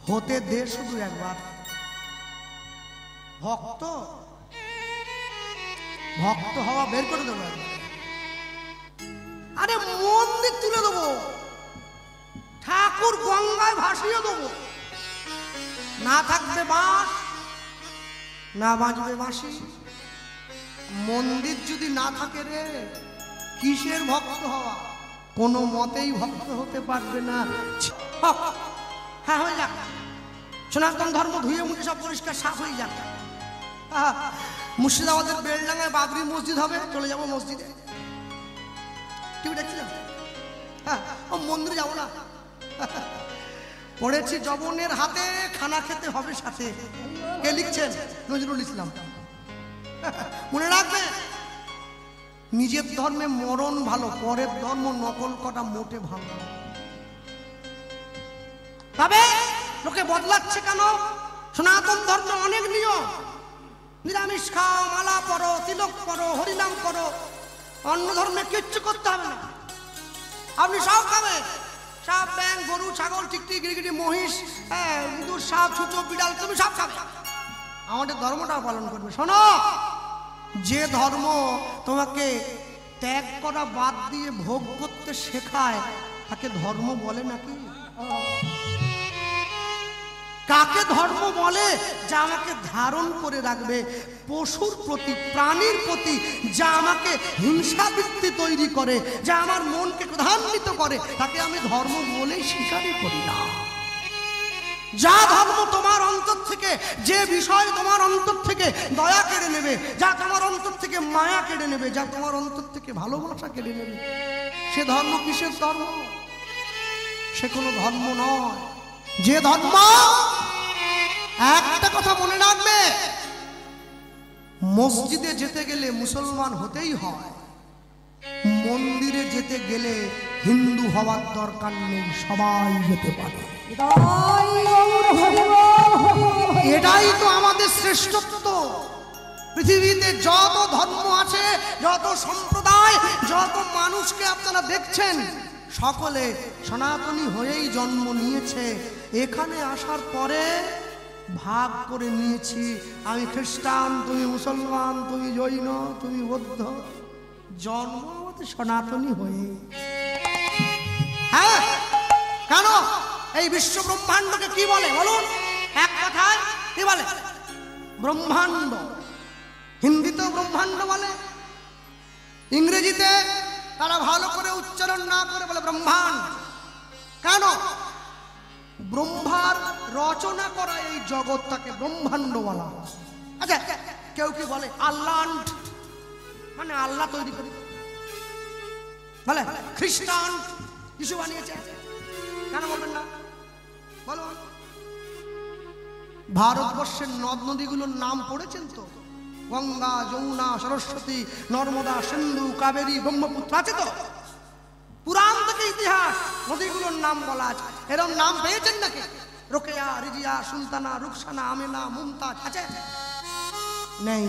হতে দে শুধু একবার। ভক্ত ভক্ত হওয়া বের করে দেবো। আরে মন্দির তুলে দেবো, ঠাকুর গঙ্গায় ভাসিয়ে দেবো, না থাকবে বাঁশ, না বাজবে বাঁশি। মন্দির যদি না থাকে রে, কিসের ভক্ত হওয়া? কোনো মতেই ভক্ত হতে পারবে না। হ্যাঁ হয়ে যাক, সনাতন ধর্ম ধুয়ে মুখে সব পরিষ্কার সাফ হয়ে যাক। মুর্শিদাবাদের বেলডাঙ্গায় বাবরি মসজিদ হবে, চলে যাবো মসজিদে। টিভি দেখছিলাম, হ্যাঁ ও মন্দিরে যাবো না। পড়েছি জবনের হাতে, খানা খেতে হবে সাথে। কে লিখছেন? নজরুল ইসলাম। মনে রাখবে, নিজের ধর্মে মরণ ভালো, পরের ধর্ম নকল করা মোটে ভালো। তবে লোকে বদলাচ্ছে কেন? সনাতন ধর্ম অনেক নিয়ম। নিরামিষ খাও, মালা পরো, তিলক করো, হরিনাম করো। অন্য ধর্মে কিচ্ছু করতে হবে না, আপনি সব খাবেন। সাপ, ব্যাং, গরু, ছাগল, টিকটিকি, গিরগিটি, মহিষ, ইঁদুর, সাপ, ছুঁচো, বিড়াল, তুমি সব খাবে। আমাদের ধর্মটাও পালন করবে। শোনো, যে ধর্ম তোমাকে ত্যাগ করা বাদ দিয়ে ভোগ করতে শেখায় তাকে ধর্ম বলে নাকি? কাকে ধর্ম বলে? যা আমাকে ধারণ করে রাখবে। পশুর প্রতি, প্রাণীর প্রতি যা আমাকে হিংসাবৃত্তি তৈরি করে, যা আমার মনকে ক্রোধান্বিত করে, তাকে আমি ধর্ম বলেই স্বীকারই করি না। যা ধর্ম তোমার অন্তর থেকে, যে বিষয় তোমার অন্তর থেকে দয়া কেড়ে নেবে, যা তোমার অন্তর থেকে মায়া কেড়ে নেবে, যা তোমার অন্তর থেকে ভালোবাসা কেড়ে নেবে, সে ধর্ম কিসের ধর্ম? সে কোনো ধর্ম নয়। যে ধর্ম, একটা কথা মনে রাখবে, মসজিদে যেতে গেলে মুসলমান হতেই হয়, মন্দিরে যেতে গেলে হিন্দু হওয়ার দরকার নেই, সবাই যেতে পারে। এটাই তো আমাদের শ্রেষ্ঠত্ব। পৃথিবীতে যত ধর্ম আছে, যত সম্প্রদায়, যত মানুষকে আপনারা দেখছেন, সকলে সনাতনী হয়েই জন্ম নিয়েছে। এখানে আসার পরে ভাগ করে নিয়েছি, আমি খ্রিস্টান, তুমি মুসলমান, তুমি জৈন, তুমি বৌদ্ধ। জন্ম আমাদের সনাতনী হয়ে। হ্যাঁ, কেন? এই বিশ্ব ব্রহ্মাণ্ডকে কি বলে বলুন? এক কথায় কি বলে? ব্রহ্মাণ্ড। হিন্দিতেও ব্রহ্মাণ্ড বলে, ইংরেজিতে তারা ভালো করে উচ্চারণ না করে বলে ব্রহ্মাণ্ড। কেন? ব্রহ্মার রচনা করা এই জগৎটাকে ব্রহ্মাণ্ড বলা। আচ্ছা, কেউ কি বলে আল্লাহ, মানে আল্লাহ তৈরি করে বলে? খ্রিস্টান যিশু বানিয়েছে, কেন বলবেন না? বলো। ভারতবর্ষের নদ নদীগুলোর নাম পড়েছেন তো? গঙ্গা, যমুনা, সরস্বতী, নর্মদা, সিন্ধু, কাবেরী, ব্রহ্মপুত্র আছে তো? পুরাণ থেকে ইতিহাস নদীগুলোর নাম বলা আছে। এরকম নাম পেয়েছেন নাকি? রোকেয়া, রিজিয়া, সুলতানা, রুকসানা, আমেনা, মুমতাজ আছে? নেই,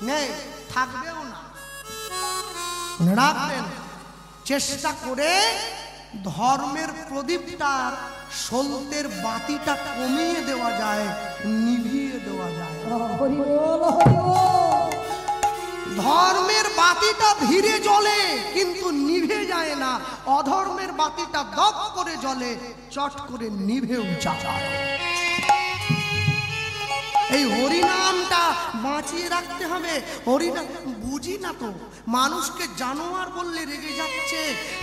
নেই, থাকবেও না। মনে রাখবেন, চেষ্টা করে ধর্মের প্রদীপটার সলতের বাতিটা কমিয়ে দেওয়া যায়, নিভিয়ে দেওয়া যায়। ধর্মের বাতিটা ধীরে জ্বলে কিন্তু নিভে যায় না, অধর্মের বাতিটা দপ করে জ্বলে, চট করে নিভেও যায়। এই হরিনামটা বাঁচিয়ে রাখতে হবে। হরিনাম বুঝি না তো, মানুষকে জানোয়ার বললে রেগে যাচ্ছে,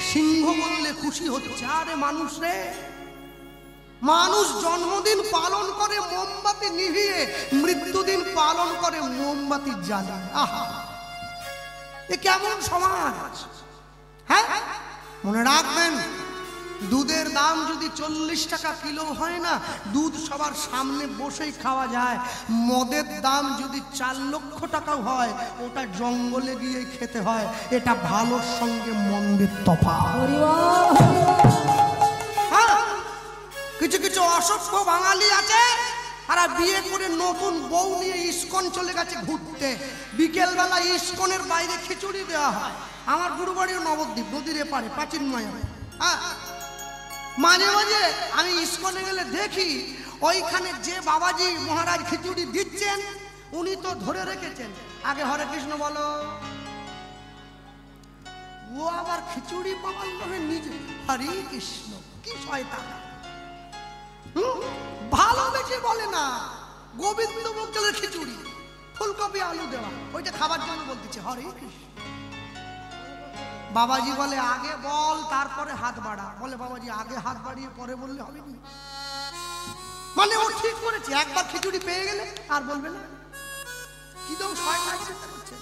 সিংহ বললে খুশি হচ্ছে। আরে মানুষ রে, মানুষ জন্মদিন পালন করে মোমবাতি নিভিয়ে, মৃত্যুদিন পালন করে মোমবাতি জ্বালিয়ে। আহা, এ কেমন সমাজ? হ্যাঁ, মনে রাখবেন, দুধের দাম যদি 40 টাকা কিলো হয় না, দুধ সবার সামনে বসেই খাওয়া যায়। মদের দাম যদি 4 লক্ষ টাকাও হয়, ওটা জঙ্গলে গিয়ে খেতে হয়। এটা ভালোর সঙ্গে মন্দের তফাৎ। হ্যাঁ, কিছু কিছু অসভ্য বাঙালি আছে, আর বিয়ে করে নতুন বউ নিয়ে ইস্কন চলে গেছে ঘুরতে। বিকেলবেলা ইস্কনের বাইরে খিচুড়ি দেওয়া হয়। আমার গুরুবাড়িও নবদ্বীপ, নদীর এপারে, প্রাচীন মায়া। হ্যাঁ, মাঝে মাঝে আমি ইস্কনে গেলে দেখি ওইখানে যে বাবাজি মহারাজ খিচুড়ি দিচ্ছেন উনি তো ধরে রেখেছেন আগে হরে কৃষ্ণ বলো, ও আবার খিচুড়ি পাওয়ার লোভে নিজে হরে কৃষ্ণ। কি শয়তান! ভালোবেসে বলে না গোবিন্দ মুখের খিচুড়ি ফুলকপি আলু দেওয়া, ওইটা খাবার জন্য বলতেছে হরে কৃষ্ণ। বাবাজি বলে আগে বল তারপরে হাত বাড়া। বলে বাবাজি আগে হাত বাড়িয়ে পরে বললে হবে না। মানে ও ঠিক করেছে, একবার খিচুড়ি পেয়ে গেলে আর বলবে না। কি দাও শয়তান চেষ্টা করছে।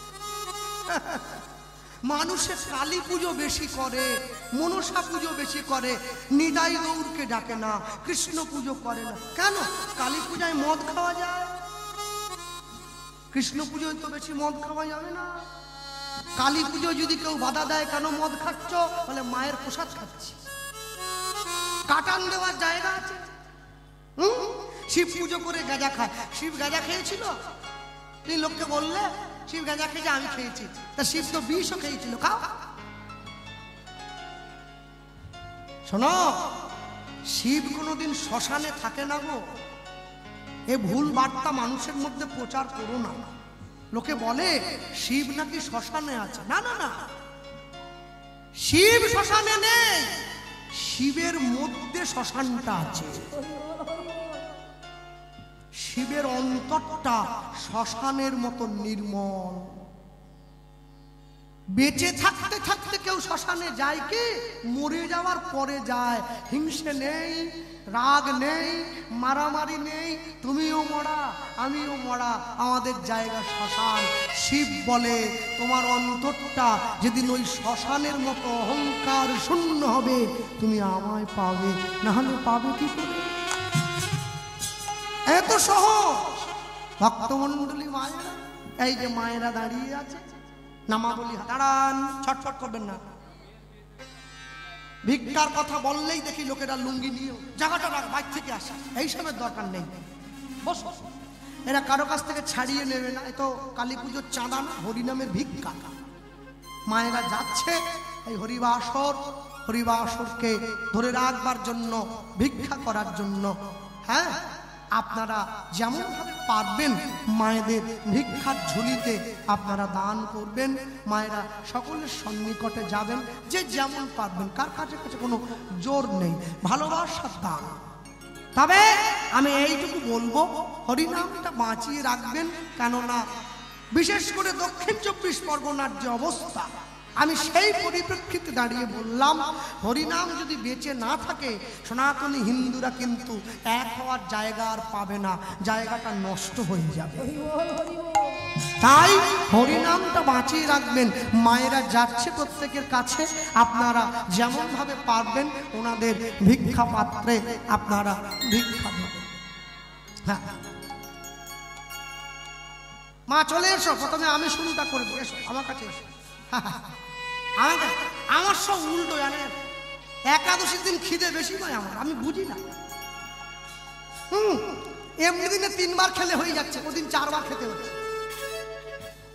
মানুষের কালী পুজো বেশি করে, মনসা পুজো বেশি করে, নিতাই গৌরকে ডাকে না, কৃষ্ণ পুজো করে না। কেন? কালী পূজায় মদ খাওয়া যায়, কৃষ্ণ পুজোয় তো বেশি মদ খাওয়া যাবে না। কালী পুজো যদি কেউ বাধা দেয় কেন মদ খাচ্ছ, বলে মায়ের প্রসাদ খাচ্ছি। কাটান দেওয়ার জায়গা আছে। শিব পুজো করে গাঁজা খায়। শিব গাঁজা খেয়েছিল? তুমি লোককে বললে শিব গাঁজা খেয়েছে, আমি খেয়েছি। তা শিব তো বিষও খেয়েছিল, খাও। শোনো, শিব কোনোদিন শ্মশানে থাকে না গো। এ ভুল বার্তা মানুষের মধ্যে প্রচার করো না। লোকে বলে শিব নাকি শ্মশানে আছে। না না না, শিব শ্মশানে নেই, শিবের মধ্যে শ্মশানটা আছে। শিবের অন্তরটা শ্মশানের মতো নির্মল। বেঁচে থাকতে থাকতে কেউ শ্মশানে যায় কি? মরে যাওয়ার পরে যায়। হিংসে নেই, রাগ নেই, মারামারি নেই। তুমিও মরা, আমিও মরা, আমাদের জায়গা শ্মশান। শিব বলে তোমার অন্তরটা যেদিন ওই শ্মশানের মতো অহংকার শূন্য হবে, তুমি আমায় পাবে, না হলে পাবে কি করে? এত সহজ। ভক্তমন্ডলী মায়েরা, এই যে মায়েরা দাঁড়িয়ে আছে, নামা বলি দাঁড়ান, ছটফট করবেন না। ভিক্ষার কথা বললেই দেখি লোকেরা লুঙ্গি নিয়ে জায়গাটা বাইর থেকে আসে। এই সবের দরকার নেই, বসো। এরা কারো কাছ থেকে ছাড়িয়ে নেবে না। এ তো কালী পুজোর চাঁদা না, হরিনামের ভিক্ষা। মায়েরা যাচ্ছে এই হরিবাসরকে ধরে রাখবার জন্য, ভিক্ষা করার জন্য। হ্যাঁ, আপনারা যেমন ভাবে পারবেন মায়েদের ভিক্ষার ঝুলিতে আপনারা দান করবেন। মায়েরা সকলের সন্নিকটে যাবেন, যে যেমন পারবেন। কার কাছে কাছে কোনো জোর নেই, ভালোবাসার দান। তবে আমি এইটুকু বলবো, হরিনামটা বাঁচিয়ে রাখবেন। কেননা বিশেষ করে দক্ষিণ 24 পরগনার যে অবস্থা, আমি সেই পরিপ্রেক্ষিতে দাঁড়িয়ে বললাম, হরিনাম যদি বেঁচে না থাকে, সনাতনী হিন্দুরা কিন্তু এক হওয়ার জায়গা আর পাবে না, জায়গাটা নষ্ট হয়ে যাবে। তাই হরিনামটা বাঁচিয়ে রাখবেন। মায়েরা যাচ্ছে প্রত্যেকের কাছে, আপনারা যেমন ভাবে পারবেন ওনাদের ভিক্ষা পাত্রে আপনারা ভিক্ষা দেবেন। হ্যাঁ মা, চলে এসো, প্রথমে আমি শুরুটা করবো। এসো আমার কাছে, এসো। আমার সব উল্টো জানেন। একাদশীর দিন খিদে বেশি নয় আমার, আমি বুঝি না। এমনি দিনে 3 বার খেলে হয়ে যাচ্ছে, ওদিন 4 বার খেতে হচ্ছে।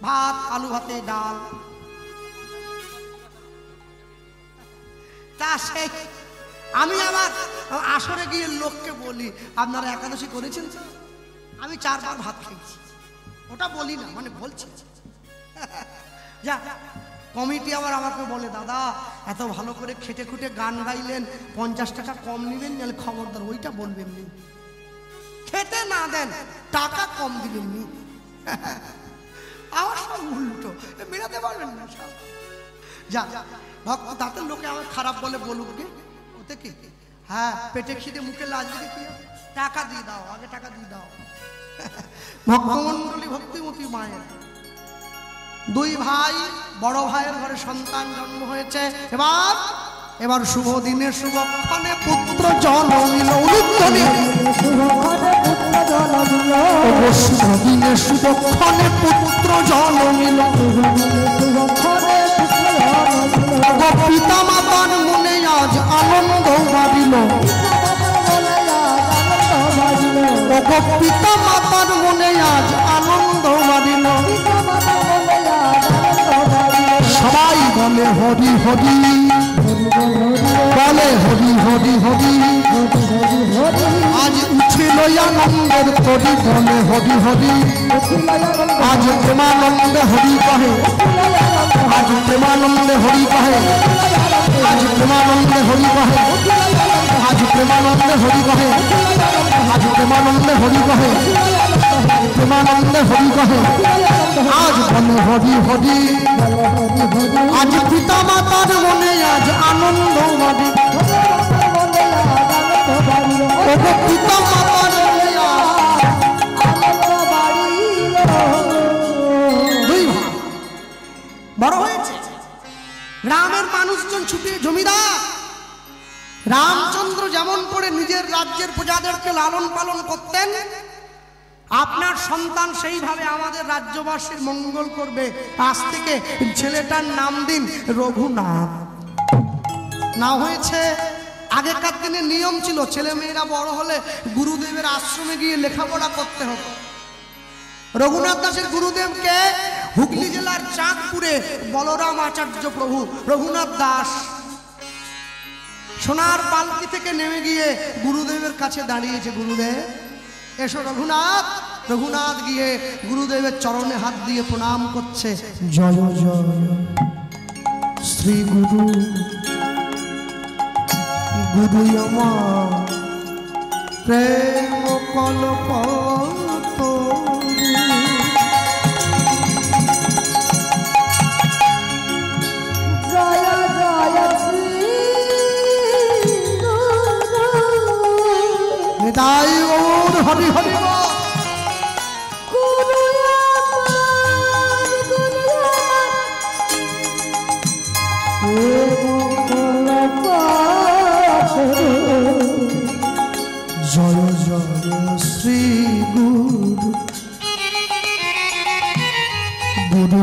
ভাত, আলু ভাতে, ডাল। তা সেই আমি আমার আসরে গিয়ে লোককে বলি, আপনারা একাদশী করেছেন? আমি 4 বার ভাত খেয়েছি। ওটা বলি না, মানে বলছি। যা কমিটি আবার আমাকে বলে, দাদা এত ভালো করে খেটে খুটে গান গাইলেন, 50 টাকা কম নেবেন, নাহলে খবরদার ওইটা বলবেন নি। খেতে না দেন, টাকা কম দিবেন নি। আমার সব উল্টো, মেলাতে পারবেন না সব। যা ভক্ত তাতে লোকে আমার খারাপ বলে বলুক গে, ওতে কি? হ্যাঁ, পেটে খিদে মুখে লাগবে কি? টাকা দিয়ে দাও, আগে টাকা দিয়ে দাও। ভক্তমন্ডলী, ভক্তিমতী মায়ের 2 ভাই, বড় ভাইয়ের ঘরে সন্তান জন্ম হয়েছে। এবার শুভ দিনে শুভক্ষণে পুত্র জন্মিল। শুভ দিনে শুভক্ষণে পুত্র জন্মিল। পিতা মাতার মনে আজ আনন্দ বাড়িল। পিতা মাতার মনে আজ আনন্দ বাড়িল। সবাই বলে হরি হরি। বলে হরি হরি হরি আজ উঠিল আনন্দের তরি বলে হরি হরি আজ প্রেমানন্দে হরি কহে আজ প্রেমানন্দে হরি কহে আজ প্রেমানন্দে হরি কহে আজ প্রেমানন্দে হরি কহে আজ প্রেমানন্দে হরি কহে প্রেমানন্দে হরি কহে আজ বলে হরি হরি আজ পিতা মাতার মনে আজ আনন্দ বাড়ি পিতা মাতার দুই ভাই বড় হয়েছে গ্রামের মানুষজন ছুটে জমিদার রামচন্দ্র যেমন করে নিজের রাজ্যের প্রজাদেরকে লালন পালন করতেন আপনার সন্তান সেইভাবে আমাদের রাজ্যবাসীর মঙ্গল করবে। আজ থেকে ছেলেটার নাম দিন রঘুনাথ। না হয়েছে আগেকার দিনে নিয়ম ছিল ছেলে মেয়েরা বড় হলে গুরুদেবের আশ্রমে গিয়ে লেখাপড়া করতে হতো। রঘুনাথ দাসের গুরুদেবকে হুগলি জেলার চাঁদপুরে বলরাম আচার্য প্রভু রঘুনাথ দাস সোনার পালকি থেকে নেমে গিয়ে গুরুদেবের কাছে দাঁড়িয়েছে। গুরুদেব এসো রঘুনাথ। রঘুনাথ গিয়ে গুরুদেবের চরণে হাত দিয়ে প্রণাম করছে। জয় জয় শ্রী গুরু গুরু আমার প্রেম কল্প তাই ওর হরি হরি জয় জয় শ্রী গুরু গুরু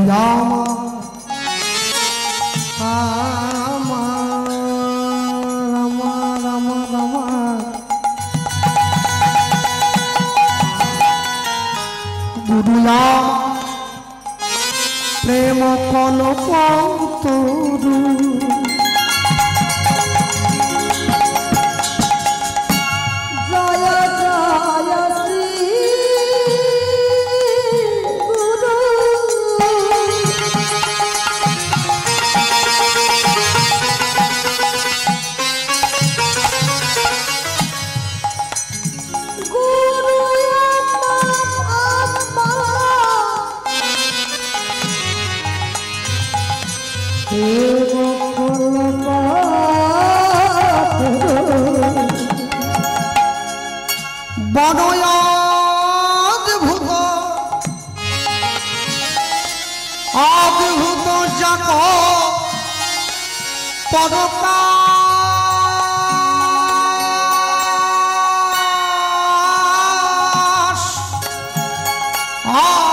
প্রেম কল্প তরু জয় জয় শ্রী গুরু অদ্ভুত অদ্ভুত যাক পরকাশ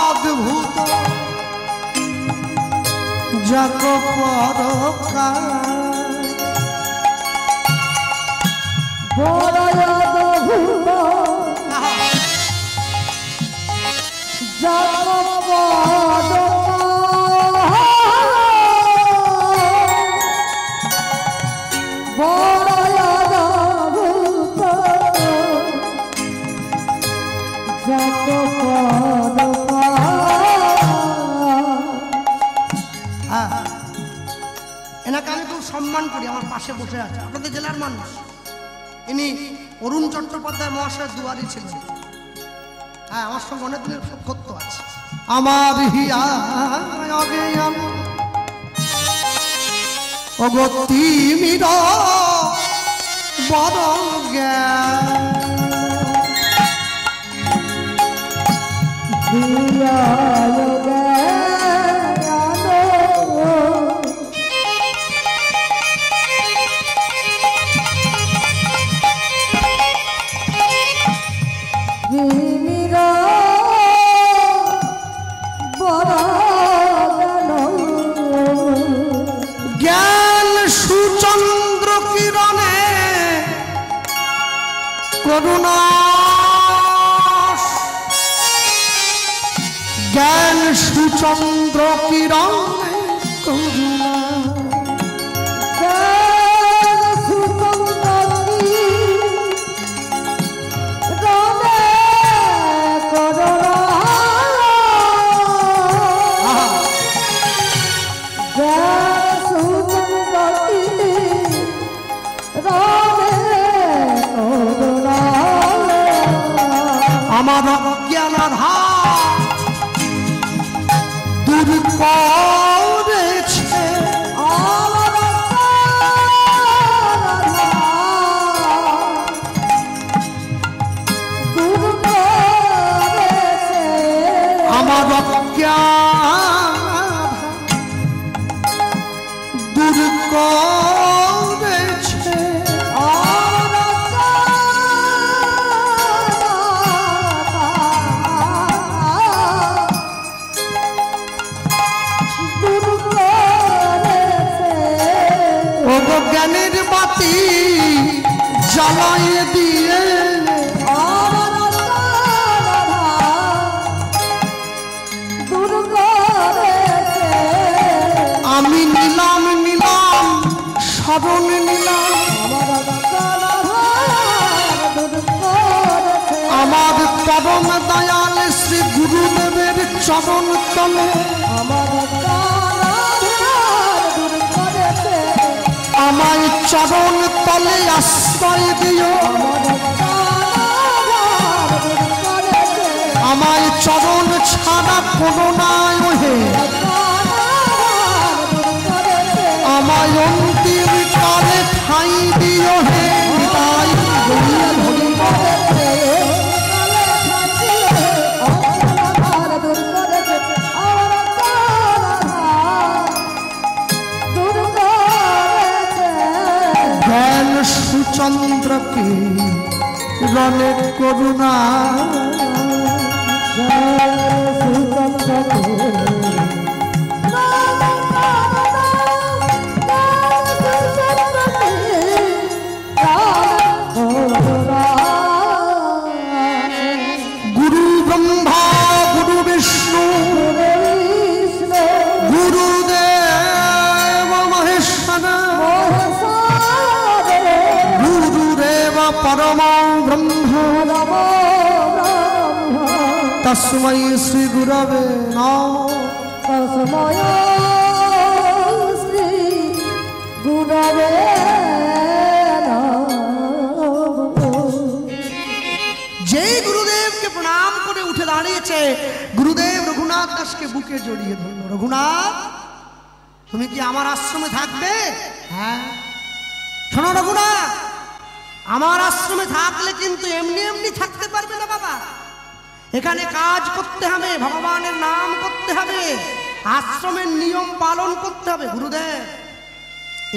অদ্ভুত যাক পরকাশ বড় অদ্ভুত এনাকে আমি খুব সম্মান করি। আমার পাশে বসে আছে আপনাদের জেলার মানুষ। ইনি অরুণ চট্টোপাধ্যায় মহাশয়ের দুয়ারি ছিলেন। হ্যাঁ, আমার সঙ্গে অনেক দিনের সখ্যত্ব আছে। আমার হিয়া অগতি মির বড় জ্ঞান সুচন্দ্র কিরণে করুণা জ্ঞান সুচন্দ্র কিরণে করুণা আমার অজ্ঞান আধার দূর করেছে, আমার অজ্ঞান দূর করেছে, জ্ঞানের বাতি জ্বালায় দিয়ে আমি নিলাম নিলাম স্মরণ নিলাম, আমার পরম দয়াল শ্রী গুরুদেবের চরণ তলে আমায় চরণ তলে আশ্রয় দিও, আমায় চরণ ছাড়া কোনো নাই ওহে, আমায় অন্তিম কালে ঠাঁই দিও হে তাই জ্ঞান সুচন্দ্রকে রণে করুণা গুরু ব্রহ্মা গুরু বিষ্ণু গুরুদেব মহেশ্বর গুরুদেব পরম ব্রহ্ম তস্मै শ্রী গুরবে নমঃ, তস্मै শ্রী গুরবে নমঃ। যেই গুরুদেবকে প্রণাম করে উঠে দাঁড়িয়েছে, গুরুদেব রঘুনাথ দাসকে বুকে জড়িয়ে ধরল। রঘুনাথ, তুমি কি আমার আশ্রমে থাকবে? হ্যাঁ। শোনো রঘুনাথ, আমার আশ্রমে থাকলে কিন্তু এমনি এমনি থাকতে পারবে না বাবা, এখানে কাজ করতে হবে, ভগবানের নাম করতে হবে, আশ্রমের নিয়ম পালন করতে হবে। গুরুদেব,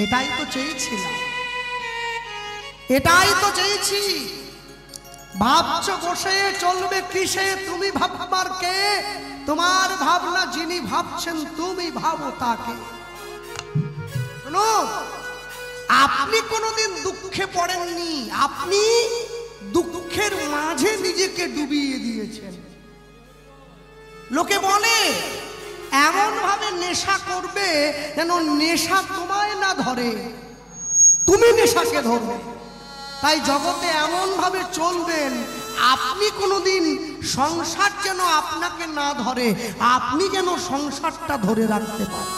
এটাই তো চেয়েছিলাম, এটাই তো চেয়েছি। ভাবছো বসে চলবে কিসে, তুমি ভাববার কে? তোমার ভাবনা যিনি ভাবছেন তুমি ভাবো তাকে। শোনো, আপনি কোনোদিন দুঃখে পড়েননি, আপনি দুঃখের মাঝে নিজেকে ডুবিয়ে দিয়েছেন। লোকে বলে এমন ভাবে নেশা করবে যেন নেশা তোমায় না ধরে, তুমি নেশাকে ধরবে। তাই জগতে এমন ভাবে চলবেন আপনি কোনোদিন সংসার যেন আপনাকে না ধরে, আপনি যেন সংসারটা ধরে রাখতে পারেন।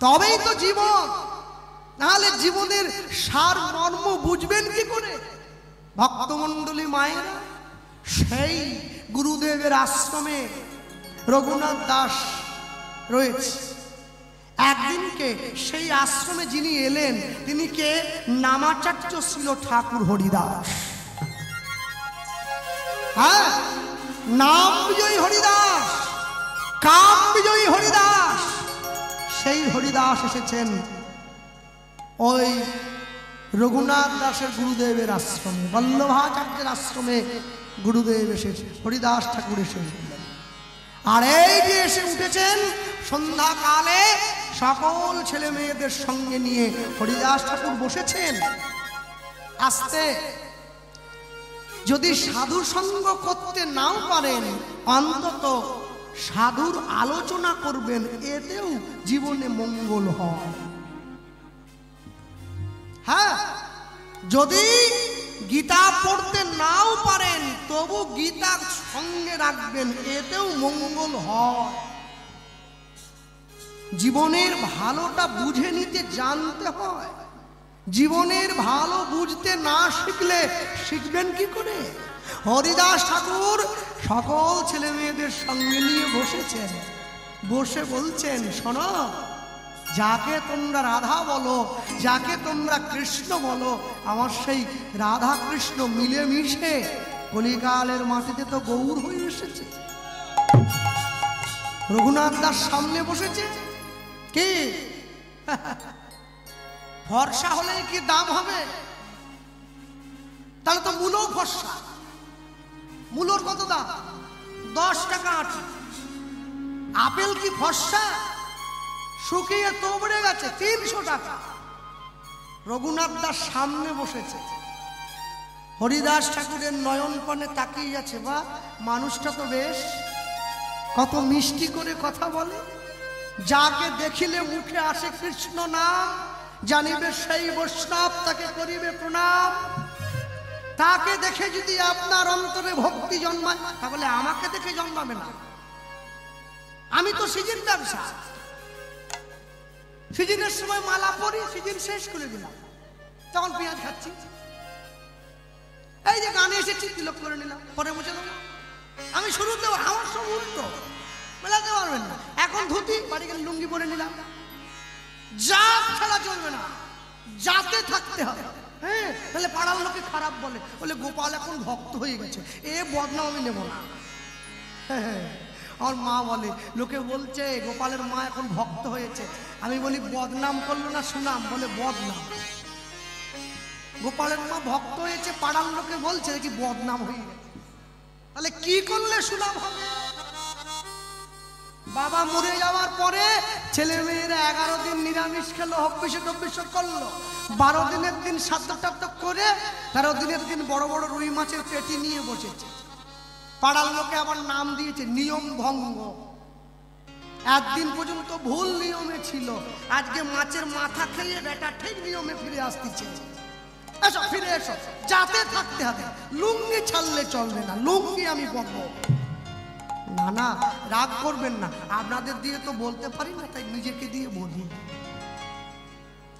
তবেই তো জীবন, নাহলে জীবনের সার মর্ম বুঝবেন কি করে? ভক্তমণ্ডলী মায়েরা, সেই গুরুদেবের আশ্রমে রঘুনাথ দাস রয়েছে। একদিনকে সেই আশ্রমে যিনি এলেন তিনি কে? নামাচার্য ছিল ঠাকুর হরিদাস। হ্যাঁ, নাম বিজয়ী হরিদাস, কাম বিজয়ী হরিদাস। সেই হরিদাস এসেছেন ওই রঘুনাথ দাসের গুরুদেবের আশ্রমে, বল্লভাচার্যের আশ্রমে গুরুদেব এসেছে, হরিদাস ঠাকুর এসেছিলেন। আর এই যে এসে উঠেছেন সন্ধ্যাকালে সকল ছেলে মেয়েদের সঙ্গে নিয়ে হরিদাস ঠাকুর বসেছেন। আস্তে, যদি সাধু সঙ্গ করতে নাও পারেন অন্তত সাধুর আলোচনা করবেন, এতেও জীবনে মঙ্গল হয়। হ্যাঁ, যদি গীতা পড়তে নাও পারেন তবু গীতার সঙ্গে রাখবেন, এতেও মঙ্গল হয়। জীবনের ভালোটা বুঝে নিতে জানতে হয়। জীবনের ভালো বুঝতে না শিখলে শিখবেন কি করে? হরিদাস ঠাকুর সকল ছেলে মেয়েদের সঙ্গে নিয়ে বসেছেন, বসে বলছেন, শোনো, যাকে তোমরা রাধা বলো, যাকে তোমরা কৃষ্ণ বলো, আমার সেই রাধা কৃষ্ণ মিলেমিশে কলিকালের মাটিতে তো গৌর হয়ে এসেছে। রঘুনাথ দাস সামনে বসেছে, কি ফর্সা হলে কি দাম হবে? তাহলে তো মূলও ফর্সা। মূলর কত দাম? 10 টাকা আটি। আপেল কি ফর্সা? শুকিয়ে তোবড়ে গেছে, 300 টাকা। রঘুনাথ দাস সামনে বসেছে, হরিদাস ঠাকুরের নয়ন পানে তাকিয়ে আছে, বা মানুষটা তো বেশ, কত মিষ্টি করে কথা বলে। যাকে দেখিলে মুখে আসে কৃষ্ণ নাম, জানিবে সেই বৈষ্ণব, তাকে করিবে প্রণাম। তাকে দেখে যদি আপনার অন্তরে ভক্তি জন্মায়, তাহলে আমাকে দেখে জন্মাবে না? আমি তো সিজন ব্যবসা, সিজনের সময় মালা পরি, সিজন শেষ করে দিলাম, তখন পেঁয়াজ খাচ্ছি। এই যে গানে এসেছি, তিলক করে নিলাম, পরে মুছে দেবো। আমি শুরুতেও আমার সব উল্টো, মেলাতে পারবেন না। এখন ধুতি, বাড়ি গেলে লুঙ্গি পরে নিলাম। জাত খেলা চলবে না, জাতে থাকতে হবে। হ্যাঁ, তাহলে পাড়ার লোকে খারাপ বলে, বলে গোপাল এখন ভক্ত হয়ে গেছে, এ বদনাম আমি নেব না। হ্যাঁ, আমার মা বলে, লোকে বলছে গোপালের মা এখন ভক্ত হয়েছে। আমি বলি, বদনাম করলো না সুনাম? বলে বদনাম। গোপালের মা ভক্ত হয়েছে, পাড়ার লোকে বলছে কি বদনাম হয়ে গেছে, তাহলে কি করলে সুনাম হবে? বাবা মরে যাওয়ার পরে ছেলে মেয়েরা 11 দিন নিরামিষ খেলো, হব্বিষ করলো। 12 দিনের দিন সাদ্য করে 13 দিনের দিন বড় বড় রুই মাছের পেটি নিয়ে বসেছে। পাড়ার লোকে আবার নাম দিয়েছে নিয়ম ভঙ্গ। একদিন পর্যন্ত ভুল নিয়মে ছিল, আজকে মাছের মাথা খেয়ে বেটা ঠিক নিয়মে ফিরে আসতেছে। এসো, ফিরে এসো, যাতে থাকতে হবে। লুঙ্গি ছাড়লে চলবে না, লুঙ্গি আমি পরবো না। না, রাগ করবেন না, আপনাদের দিয়ে তো বলতে পারি না, তাই নিজেকে দিয়ে বলি।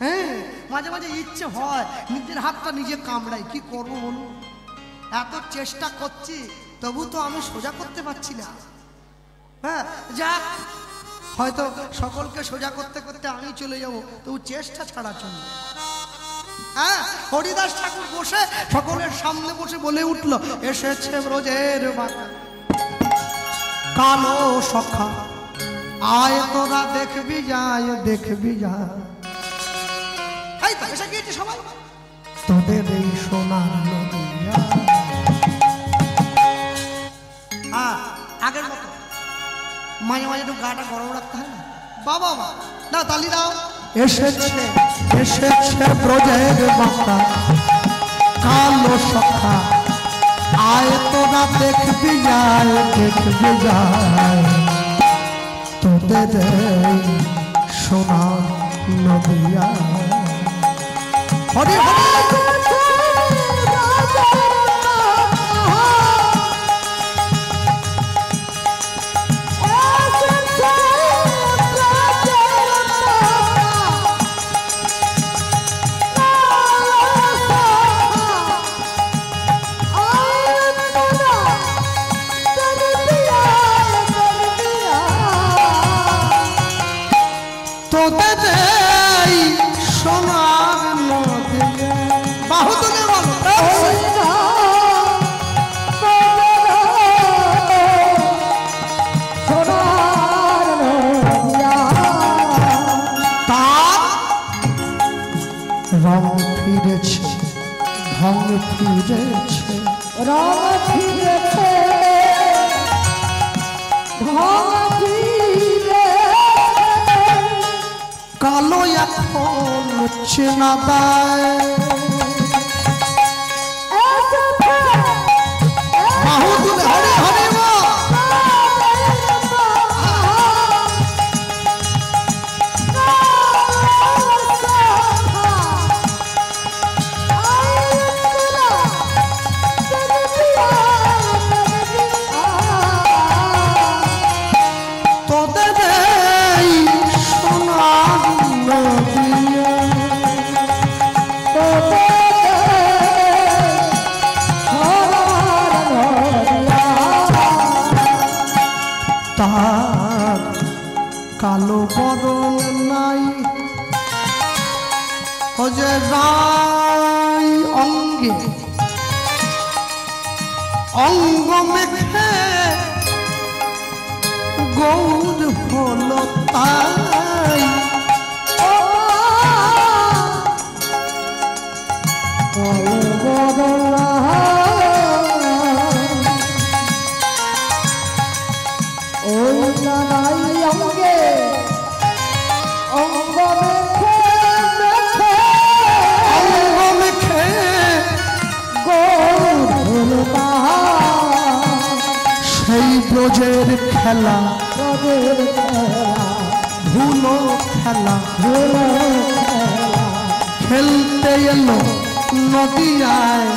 হ্যাঁ, মাঝে মাঝে ইচ্ছে হয় নিজের হাতটা নিজে কামড়াই, কি করবো বলুন? এত চেষ্টা করছি, তবু তো আমি সোজা করতে পারছি না। হ্যাঁ, যাক, হয়তো সকলকে সোজা করতে করতে আমি চলে যাবো, তবু চেষ্টা ছাড়া চলবে। হ্যাঁ, হরিদাস ঠাকুর বসে সকলের সামনে বসে বলে উঠলো, এসেছে ব্রজের বাঁকা কালো সখা, আয় তোরা দেখবি যায়, দেখবি যায়। এই তো এসে গিয়েছে সবাই, তোদের এই সোনার নদিয়া। আগের মতো মাঝে মাঝে একটু গাটা গরম রাখতে হয় না? বাবা না, তালি দাও। এসেছে এসেছে ব্রজের বাঁকা কালো সখা, আয় তোরা দেখবি যায়, দেখবি যায়, তোদের সোনার নদিয়া। হরি হরি ফিরেছে, রঙ ফিরেছে, ঢং ফিরেছে, কালো এখন চেনা দেয়। বাহু তুলে হরে হরে যে রাই অঙ্গে অঙ্গ মেখে গৌর হল তাই সেই ব্রজের খেলা ধুলো খেলা খেলতে এলো নদিয়ায়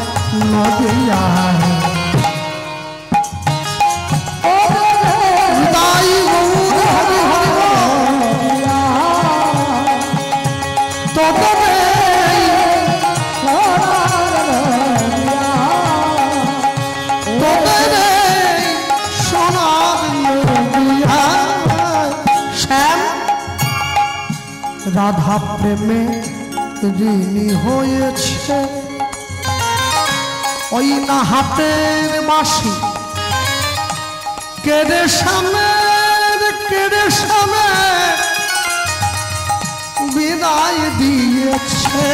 নদিয়ায় তাই গৌর হরি হরি তবে রাধা প্রেমে ঋণী হয়েছে ওই না হাতের বাঁশি কেড়ে সামনে বিদায় দিয়েছে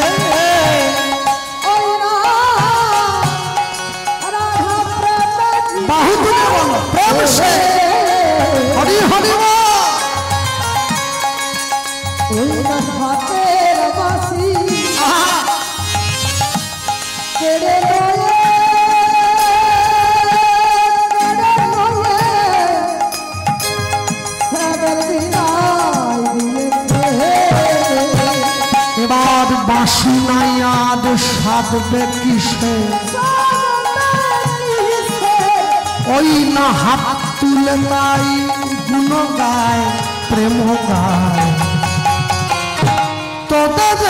বাহু তুলে বলো প্রেম সে হরি হরি হাতের বাঁশি কেড়ে এবার বাঁশি নাই আদ সাধবে কিসে ওই না হাত তুলে নাই গুণ গায় প্রেম গায় তোদের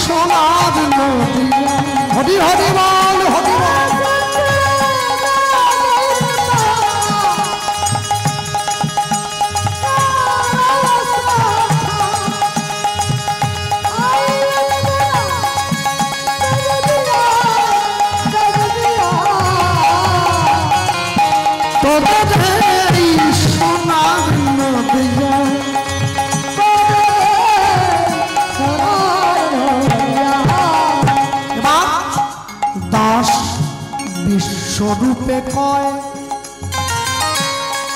সোনার নদী হরি হরি বল হরি বল তোদের সোনার নদী বিশ্বরূপে কয়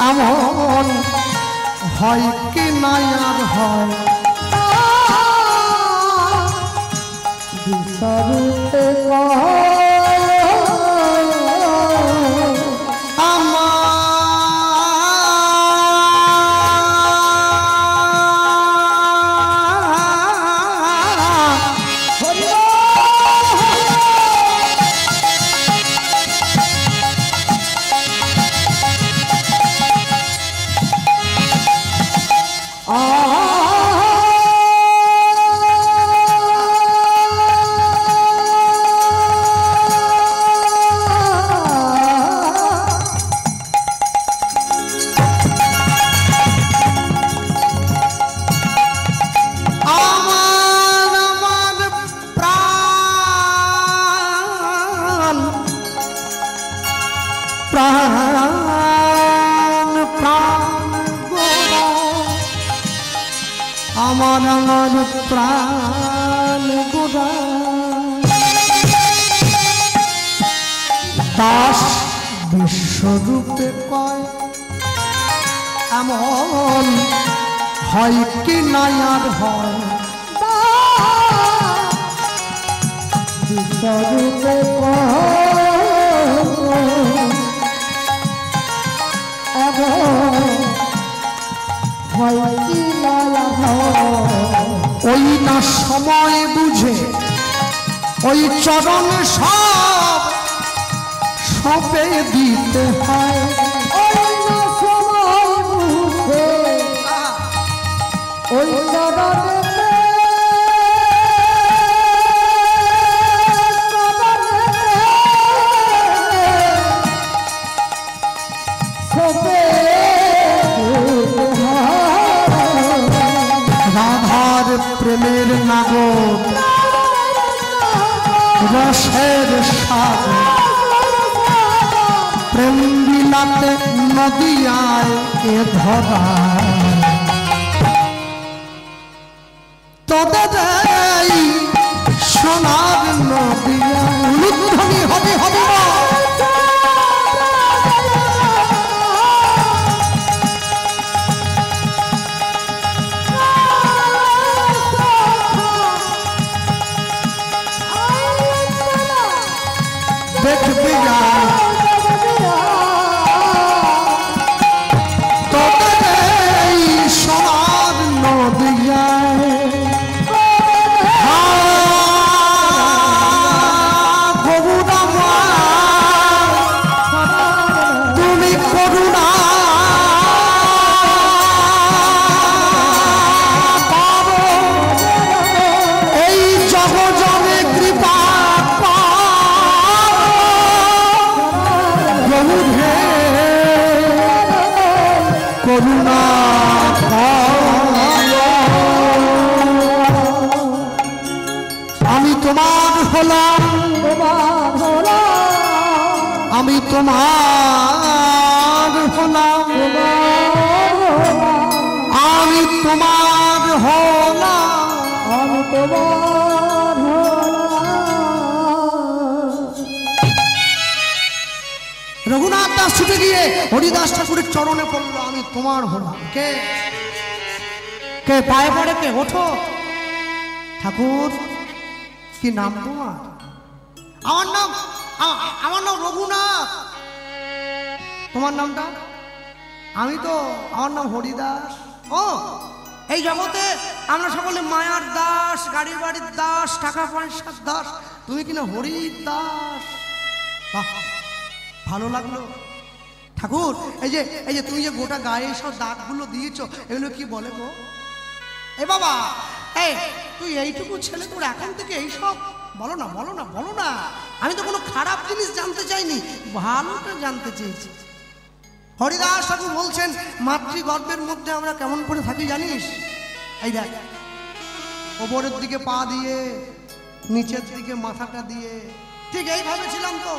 এমন হয় কি নাই আর হয় বিশ্বরূপে আমার প্রাণ গোরা দাস বিশ্বরূপে কয় এমন হয় কি নাই আর হয় বিশ্বরূপে ওই না সময় বুঝে ওই চরণ সব সপে দিতে হয় ওই না সময় বুঝে ওই চরণে রাধার প্রেমের নাগর রসের সাগর প্রেম বিলাতে নদিয়ায় এ ধরা তোদের এই সোনার নদিয়া উলুধ্বনি হবে হবে না। দেখবি না তোদের এই সোনার নদিয়ায় তুমি করুণা পাবো এই জগজনে কৃপা করুণা আমি তোমার হলাম আমি তোমার হলাম আমি তোমার হলাম আমি তোমার রঘুনাথ দাস ছুটে গিয়ে হরিদাস ঠাকুরের চরণে পড়লো, আমি তোমার হলাম। কে কে পায়ে পড়ে, কে ওঠো। ঠাকুর কি নাম তোমার? আমার নাম রঘুনাথ। তোমার নামটা? আমার নাম হরিদাস। ও এই জগতে আমরা সকলে মায়ার দাস, গাড়ি বাড়ির দাস, টাকা পয়সার দাস, তুমি কিনা হরিদাস। বাহ, ভালো লাগলো। ঠাকুর এই যে তুমি যে গোটা গায়ে সব দাগগুলো দিয়েছো, এগুলো কি বলে গো? এ বাবা, এই তুই এইটুকু ছেলে, তোর এখন থেকে এইসব বলো না বলো না বলো না। আমি তো কোনো খারাপ জিনিস জানতে চাইনি, ভালোটা জানতে চেয়েছি। হরিদাস ঠাকুর বলছেন, মাতৃগর্ভের মধ্যে আমরা কেমন করে থাকি জানিস? এই দেখ, ওপরের দিকে পা দিয়ে, নিচের দিকে মাথাটা দিয়ে, ঠিক এইভাবে ছিলাম তো।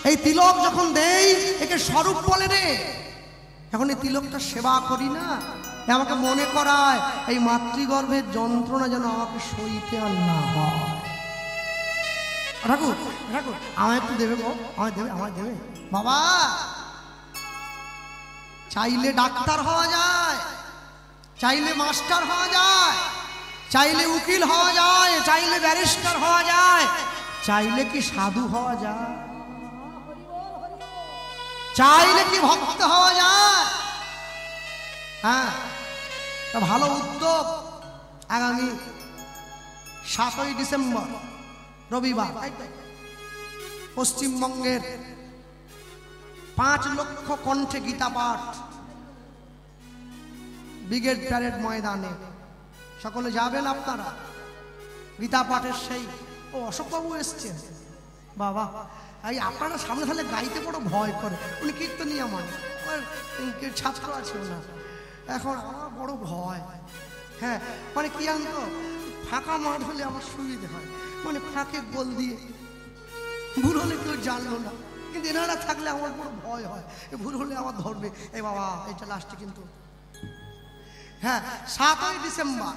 এই তিলক যখন দেই, একে স্বরূপ বলে রে। যখন এই তিলকটা সেবা করি না, আমাকে মনে করায় এই মাতৃগর্ভের যন্ত্রণা যেন আমাকে সইতে আর না হয়। ঠাকুর ঠাকুর আমায় একটু দেবে গো, আমায় দেবে বাবা। চাইলে ডাক্তার হওয়া যায়, চাইলে মাস্টার হওয়া যায়, চাইলে উকিল হওয়া যায়, চাইলে ব্যারিস্টার হওয়া যায়, চাইলে কি সাধু হওয়া যায়, চাইলে কি ভক্ত হওয়া যায়। হ্যাঁ, ভালো উদ্যোগ। আগামী 7ই ডিসেম্বর রবিবার পশ্চিমবঙ্গের 5 লক্ষ কণ্ঠে গীতা পাঠ ব্রিগেড প্যারেড ময়দানে। সকলে যাবেন আপনারা। গীতা পাঠের সেই অশোকবাবু এসছেন। বাবা, এই আপনারা সামনে থাকলে গাইতে বড় ভয় করে। উনি কীর্তনীয় মানে ছাত্র আছে না, এখন আমার বড় ভয়। হ্যাঁ, মানে কি জানতো, ফাঁকা মাঠ হলে আমার সুবিধে হয়, মানে ফাঁকে গোল দিয়ে ভুল হলে কেউ জানলো না, কিন্তু এনারা থাকলে আমার বড় ভয় হয়, ভুল হলে আমার ধরবে। এই বাবা, এটা লাস্টে কিন্তু। হ্যাঁ, 7ই ডিসেম্বর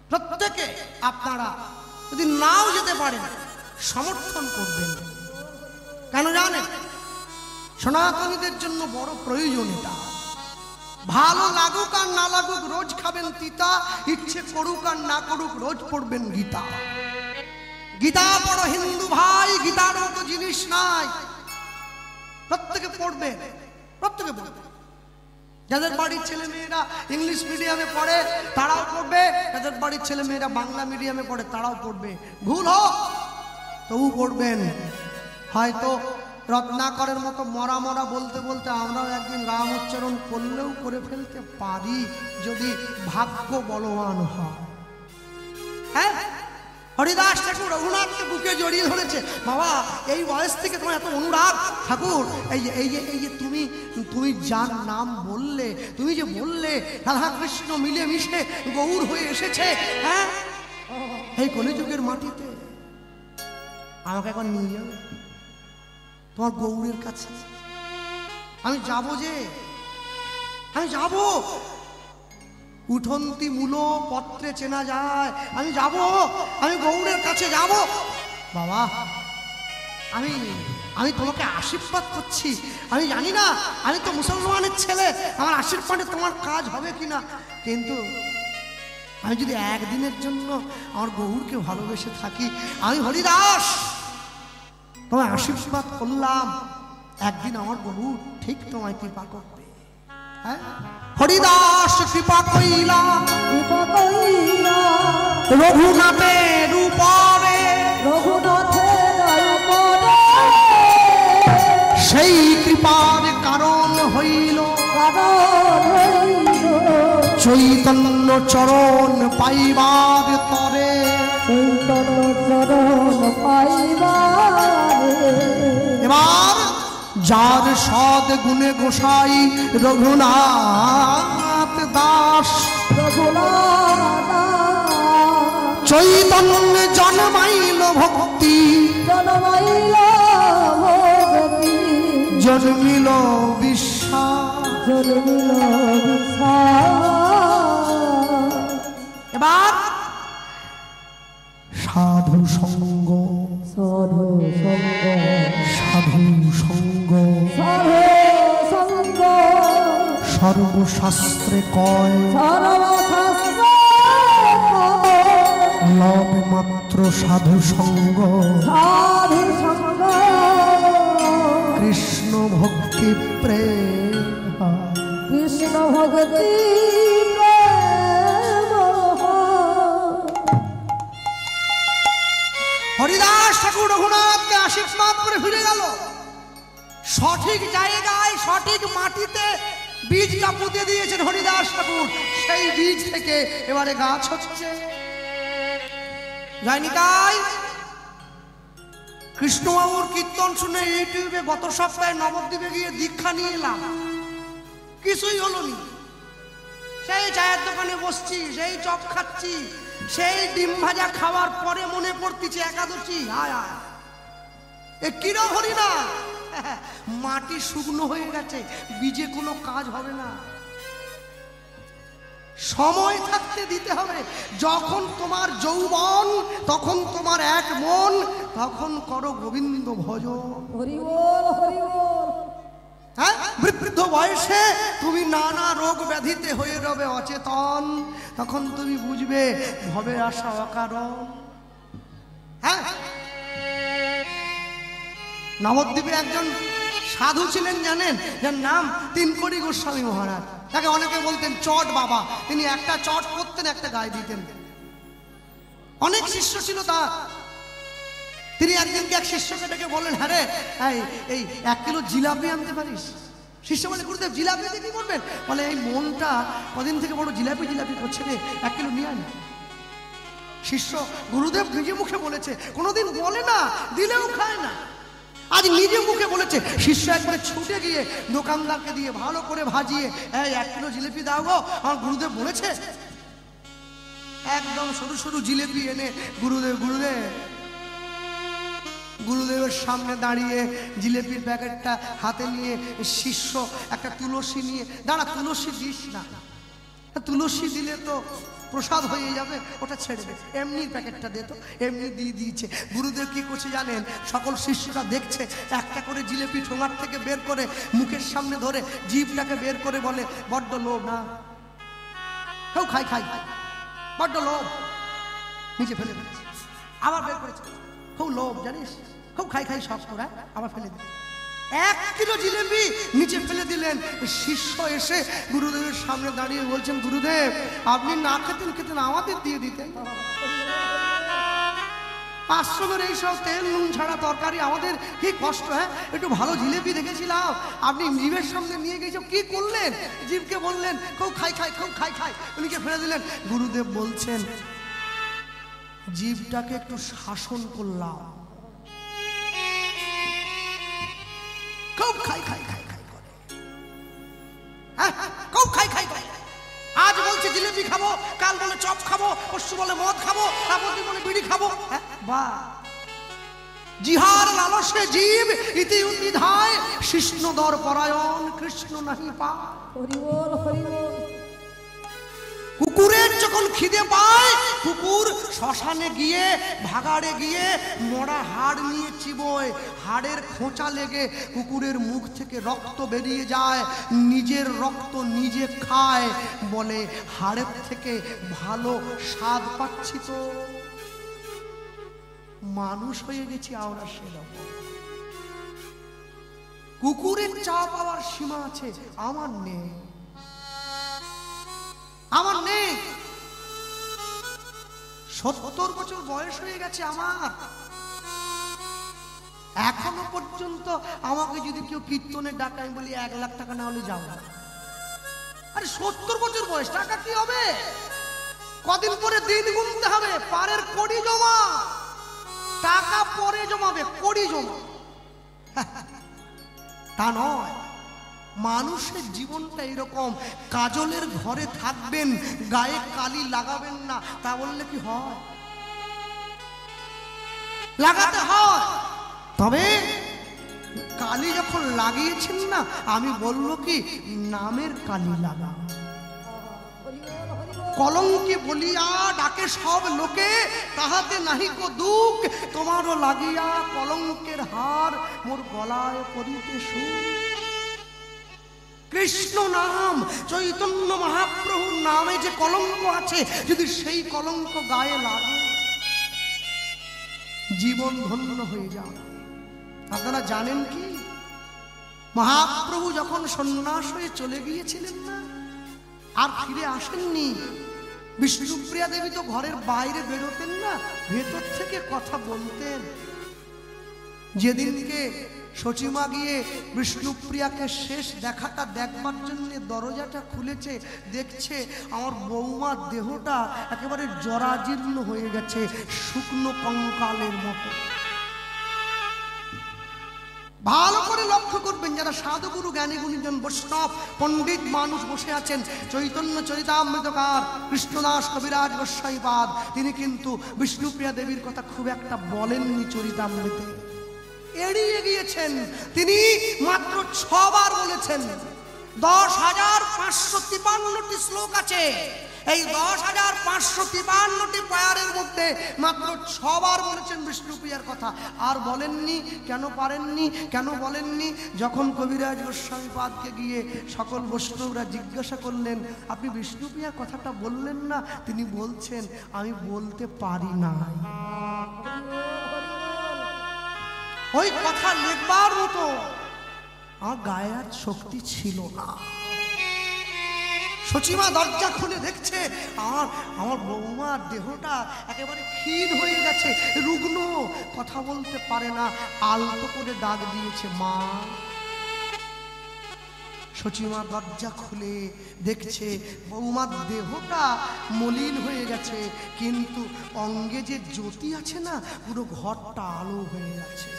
প্রত্যেকে আপনারা যদি নাও যেতে পারেন, সমর্থন করবেন। কেন জানেন? সনাতনীদের জন্য বড় প্রয়োজন এটা। ভালো লাগুক আর না লাগুক, রোজ খাবেন তিতা, ইচ্ছে করুক আর না করুক, রোজ পড়বেন গীতা। গীতা পড়ো হিন্দু ভাই, গীতার মতো জিনিস নাই। প্রত্যেকে পড়বেন, প্রত্যেকে পড়বেন। যাদের বাড়ির ছেলে মেয়েরা ইংলিশ মিডিয়ামে পড়ে তারাও পড়বে, যাদের বাড়ির ছেলে মেয়েরা বাংলা মিডিয়ামে পড়ে তারাও পড়বে। ভুল হোক তবু পড়বেন। হয়তো রত্নাকরের মতো মরা মরা বলতে বলতে আমরাও একদিন রাম উচ্চারণ করলেও করে ফেলতে পারি, যদি ভাগ্য বলবান হয়। হ্যাঁ, হরিদাস ঠাকুর রঘুনাথকে বুকে জড়িয়ে ধরেছে। বাবা, এই বয়স থেকে তোমার এত অনুরাগ। ঠাকুর এই যে তুমি যার নাম বললে, তুমি যে বললে রাধা কৃষ্ণ মিলে মিশে গৌর হয়ে এসেছে, হ্যাঁ, এই কলিযুগের মাটিতে আমাকে এখন নিয়ে যাবে তোমার গৌরের কাছে। আমি যাব যে, আমি যাব, উঠন্তি মূল পত্রে চেনা যায়, আমি যাব, আমি গৌরের কাছে যাব। বাবা আমি আমি তোমাকে আশীর্বাদ করছি, আমি জানি না, আমি তো মুসলমানের ছেলে, আমার আশীর্বাদে তোমার কাজ হবে কিনা, কিন্তু আমি যদি একদিনের জন্য আমার গৌরকে ভালোবেসে থাকি, আমি হরিদাস তোমায় আশীর্বাদ করলাম, একদিন আমার গৌর ঠিক তোমায় কৃপা করবে। হরিদাস কৃপা কইলা রঘুনাথের উপরে, সেই কৃপার কারণ হইল চৈতন্য চরণ পাইবার তরে। এবার যার সদ গুণে গোসাই রঘুনাথ দাস, চৈতন্য জন্মাইল ভক্তি, জন্মিল বিশ্বাস। এবার সাধু সঙ্গ, সাধু সঙ্গ সর্বশাস্ত্রে কয়, লব মাত্র সাধু সঙ্গ, কৃষ্ণ ভক্তি প্রেম, কৃষ্ণ ভক্তি। হরিদাস ঠাকুর রঘুনাথকে আশীর্বাদ করে ফিরে গেল, সঠিক জায়গায় সঠিক মাটিতে বীজটা পুঁতে দিয়েছেন হরিদাস ঠাকুর, সেই বীজ থেকে এবারে গাছ হচ্ছে। যায়নি তাই কৃষ্ণবাবুর কীর্তন শুনে ইউটিউবে গত সপ্তাহে নবদ্বীপে গিয়ে দীক্ষা নিয়ে এলাম, কিছুই হলো নি। সেই চায়ের দোকানে বসছি, সেই চপ খাচ্ছি, সেই ডিম ভাজা খাওয়ার পরে মনে পড়তেছে একাদশী। হায় হায়, এ কিরম হরি না, মাটি শুকনো হয়ে গেছে, বীজে কোনো কাজ হবে না, সময় থাকতে দিতে হবে। যখন তোমার যৌবন, তখন তোমার এক মন, তখন করো গোবিন্দ ভজন। হরি বল, হরি বল। হ্যাঁ, বৃদ্ধ বয়সে তুমি নানা রোগ ব্যাধিতে হয়ে রবে অচেতন, তখন তুমি বুঝবে ভবে আসা অকারণ। হ্যাঁ, নবদ্বীপে একজন সাধু ছিলেন জানেন, যার নাম তিনকড়ি গোস্বামী মহারাজ। তাকে অনেকে বলতেন চট বাবা, তিনি একটা চট করতেন, একটা গায়ে দিতেন। অনেক শিষ্য ছিল তার। তিনি একদিনকে এক শিষ্যকে ডেকে বললেন, হ্যাঁ রে এই 1 কিলো জিলাপি আনতে পারিস? শিষ্য বলে, গুরুদেব জিলাপি দিয়ে কি করবেন? বলে, এই মনটা কদিন থেকে বড় জিলাপি জিলাপি করছে রে, 1 কিলো নিয়ে আনি। শিষ্য, গুরুদেব নিজে মুখে বলেছে, কোনোদিন বলে না, দিলেও খায় না, আজ নিজে মুখে বলেছে। শিষ্য একবারে ছুটে গিয়ে দোকানদারকে দিয়ে ভালো করে ভাজিয়ে, 1 কিলো জিলিপি দাও গো, আমার গুরুদেব বলেছে। একদম সরু সরু জিলিপি এনে গুরুদেবের সামনে দাঁড়িয়ে জিলিপির প্যাকেটটা হাতে নিয়ে শিষ্য একটা তুলসী নিয়ে, দাঁড়া তুলসী দিস না, তুলসী দিলে তো প্রসাদ হয়ে যাবে, ওটা ছেড়ে দে, এমনি প্যাকেটটা দে তো। এমনি দিয়ে দিয়েছে। গুরুদেব কি করছে জানেন? সকল শিষ্যরা দেখছে, একটা করে জিলিপি ঠোঙার থেকে বের করে মুখের সামনে ধরে জিভটাকে বের করে বলে, বড্ড লোভ না, কেউ খাই খাই, বড্ড লোভ, নিচে ফেলে দিয়েছে। আবার বের করেছে, খুব লোভ জানিস, খুব খাই খাই সব করে, আবার ফেলে দিয়েছে। 1 কিলো জিলিপি নিচে ফেলে দিলেন। শিষ্য এসে গুরুদেবের সামনে দাঁড়িয়ে বলছেন, গুরুদেব আপনি না খেতেন আমাদের দিয়ে দিতেন। আশ্রমের এইসব তেল নুন ছাড়া তরকারি আমাদের কি কষ্ট, হ্যাঁ একটু ভালো জিলিপি দেখেছিলাম, আপনি জিভের সামনে নিয়ে গেছেন, কি করলেন? জিভকে বললেন খুব খাই খাই, খুব খাই খাই, উনিকে ফেলে দিলেন। গুরুদেব বলছেন, জিভটাকে একটু শাসন করলাম, খুব খাই খাই খাই খাই করে, খুব খাই খাই খাই। আজ বলছে জিলিপি খাবো, কাল বলে চপ খাবো, পরশু বলে মদ খাবো, তারপর বলে বিড়ি খাবো। বাহ, জিহার লালসে জীব ইতি উদ্ধায় শিষ্ণদর পরায়ণ কৃষ্ণ নাহি পায়। হরি বল হরি বল। কুকুরের যখন খিদে পায় কুকুর শ্মশানে গিয়ে ভাগাড়ে গিয়ে মরা হাড় নিয়ে চিবোয়, হাড়ের খোঁচা লেগে কুকুরের মুখ থেকে রক্ত বেরিয়ে যায়, নিজের রক্ত নিজে খায়, বলে হাড়ের থেকে ভালো স্বাদ পাচ্ছি। তো মানুষ হয়ে গেছি আমরা সেরকম। কুকুরের চা পাওয়ার সীমা আছে, আমার নেই, আমার নেই। 70 বছর বয়স হয়ে গেছে আমার, এখনো পর্যন্ত আমাকে যদি কেউ কীর্তনের ডাকে আমি বলি 1 লাখ টাকা না হলে যাও না। আরে 70 বছর বয়স, টাকা কি হবে? কদিন পরে দিন গুনতে হবে, পারের কড়ি জমা, টাকা পরে জমাবে, কড়ি জমা। তা নয়, মানুষের জীবনটা এরকম। কাজলের ঘরে থাকবেন, গায়ে কালি লাগাবেন না, তা বললে কি হয়? লাগাতে হয়। তবে কালি যখন লাগিয়েছেন না, আমি বলবো কি নামের কালি লাগা। কলঙ্কে বলিয়া ডাকে সব লোকে, তাহাতে নাহি কো দুঃখ, তোমারও লাগিয়া কলঙ্কের হার মোর গলায় পরিতে সুখ। কৃষ্ণ নাম, চৈতন্য মহাপ্রভুর নামে যে কলঙ্ক আছে, যদি সেই কলঙ্ক গায়ে লাগে জীবন ধন্য হয়ে যাবে। আপনারা জানেন কি, মহাপ্রভু যখন সন্ন্যাস হয়ে চলে গিয়েছিলেন না, আর ফিরে আসেননি, বিষ্ণুপ্রিয়া দেবী তো ঘরের বাইরে বেরোতেন না, ভেতর থেকে কথা বলতেন। যেদিনকে সচিমা গিয়ে বিষ্ণুপ্রিয়াকে শেষ দেখাটা দেখবার জন্য দরজাটা খুলেছে, দেখছে আমার বৌমার দেহটা একেবারে জরাজীর্ণ হয়ে গেছে, শুকনো কঙ্কালের মতো। ভালো করে লক্ষ্য করবেন, যারা সাধুগুরু জ্ঞানী গুণীজন বৈষ্ণব পণ্ডিত মানুষ বসে আছেন, চৈতন্য চরিতামৃতকার কৃষ্ণদাস কবিরাজ গোস্বাইপাদ, তিনি কিন্তু বিষ্ণুপ্রিয়া দেবীর কথা খুব একটা বলেননি চরিতামৃতে, এড়িয়ে গিয়েছেন। তিনি মাত্র 6 বার বলেছেন। 10,553টি শ্লোক আছে, এই 10,553টি পায়ারের মধ্যে মাত্র 6 বার বলেছেন বিষ্ণুপ্রিয়ার কথা, আর বলেননি। কেন পারেননি, কেন বলেননি? যখন কবিরাজ গোস্বামীপাদকে গিয়ে সকল বৈষ্ণবরা জিজ্ঞাসা করলেন, আপনি বিষ্ণুপ্রিয়ার কথাটা বললেন না? তিনি বলছেন, আমি বলতে পারি না। ওই কথা লিখবার মতো আমার গায়ে আর শক্তি ছিল না। সচিমা দরজা খুলে দেখছে আমার বৌমার দেহটা একেবারে ক্ষীণ হয়ে গেছে, রুগ্ন, কথা বলতে পারে না, আলতো করে ডাক দিয়েছে, মা। সচিমা দরজা খুলে দেখছে বৌমার দেহটা মলিন হয়ে গেছে, কিন্তু অঙ্গে যে জ্যোতি আছে না, পুরো ঘরটা আলো হয়ে গেছে।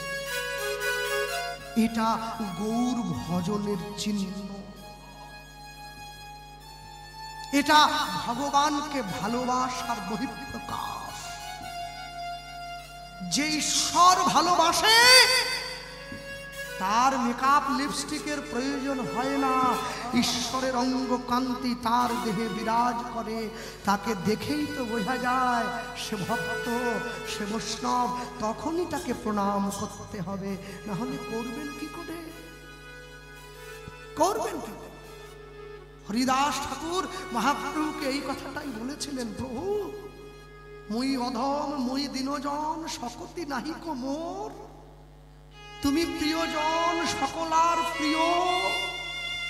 এটা গৌর ভজনের চিহ্ন, এটা ভগবানকে ভালোবাসার বহিঃপ্রকাশ। যে ঈশ্বর ভালোবাসে তার মেকআপ লিপস্টিকের প্রয়োজন হয় না, ঈশ্বরের অঙ্গ কান্তি তার দেহে বিরাজ করে, তাকে দেখেই তো বোঝা যায় সে ভক্ত, সে বৈষ্ণব। তখনই তাকে প্রণাম করতে হবে, না হলে করবেন কি করে? করবেন কি? হরিদাস ঠাকুর মহাপ্রভুকে এই কথাটাই বলেছিলেন, প্রভু মুই অধম মুই দীনজন সকতি নাহিক মোর, তুমি প্রিয়জন সকলার প্রিয়,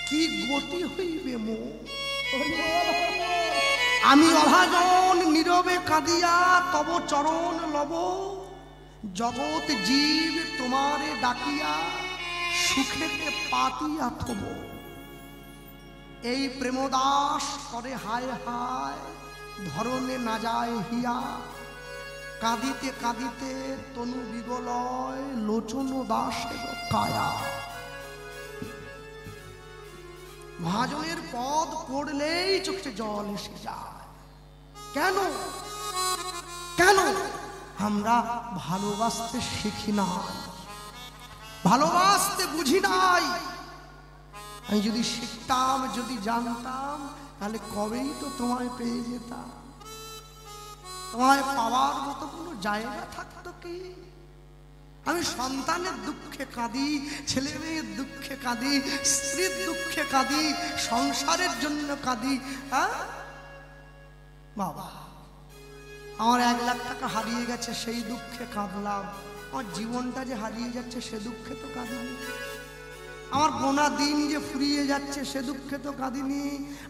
কি গতি হইবে মোর। আমি অভাজন নীরবে কাঁদিয়া তব চরণ লব, জগৎ জীব তোমারে ডাকিয়া সুখেতে পাতিয়া থব। এই প্রেমদাস করে হায় হায় ধরনে না যায় হিয়া, কাঁদিতে কাঁদিতে তনু বিগলয় লোচন দাসের কায়া। মহাজনের পদ পড়লেই চোখে জল এসে যায়। কেন কেন? আমরা ভালোবাসতে শিখি না, ভালোবাসতে বুঝি নাই। আমি যদি শিখতাম, যদি জানতাম, তাহলে কবেই তো তোমায় পেয়ে যেতাম। তোমায় পাওয়ার মতো কোনো জায়গা থাকতো কি? আমি সন্তানের দুঃখে কাঁদি, ছেলে মেয়ের দুঃখে কাঁদি, স্ত্রীর দুঃখে কাঁদি, সংসারের জন্য কাঁদি। হ্যাঁ বাবা, আমার 1 লাখ টাকা হারিয়ে গেছে, সেই দুঃখে কাঁদলাম। আমার জীবনটা যে হারিয়ে যাচ্ছে, সে দুঃখে তো কাঁদিনি। আমার গোনা দিন যে ফুরিয়ে যাচ্ছে, সে দুঃখে তো কাঁদিনি।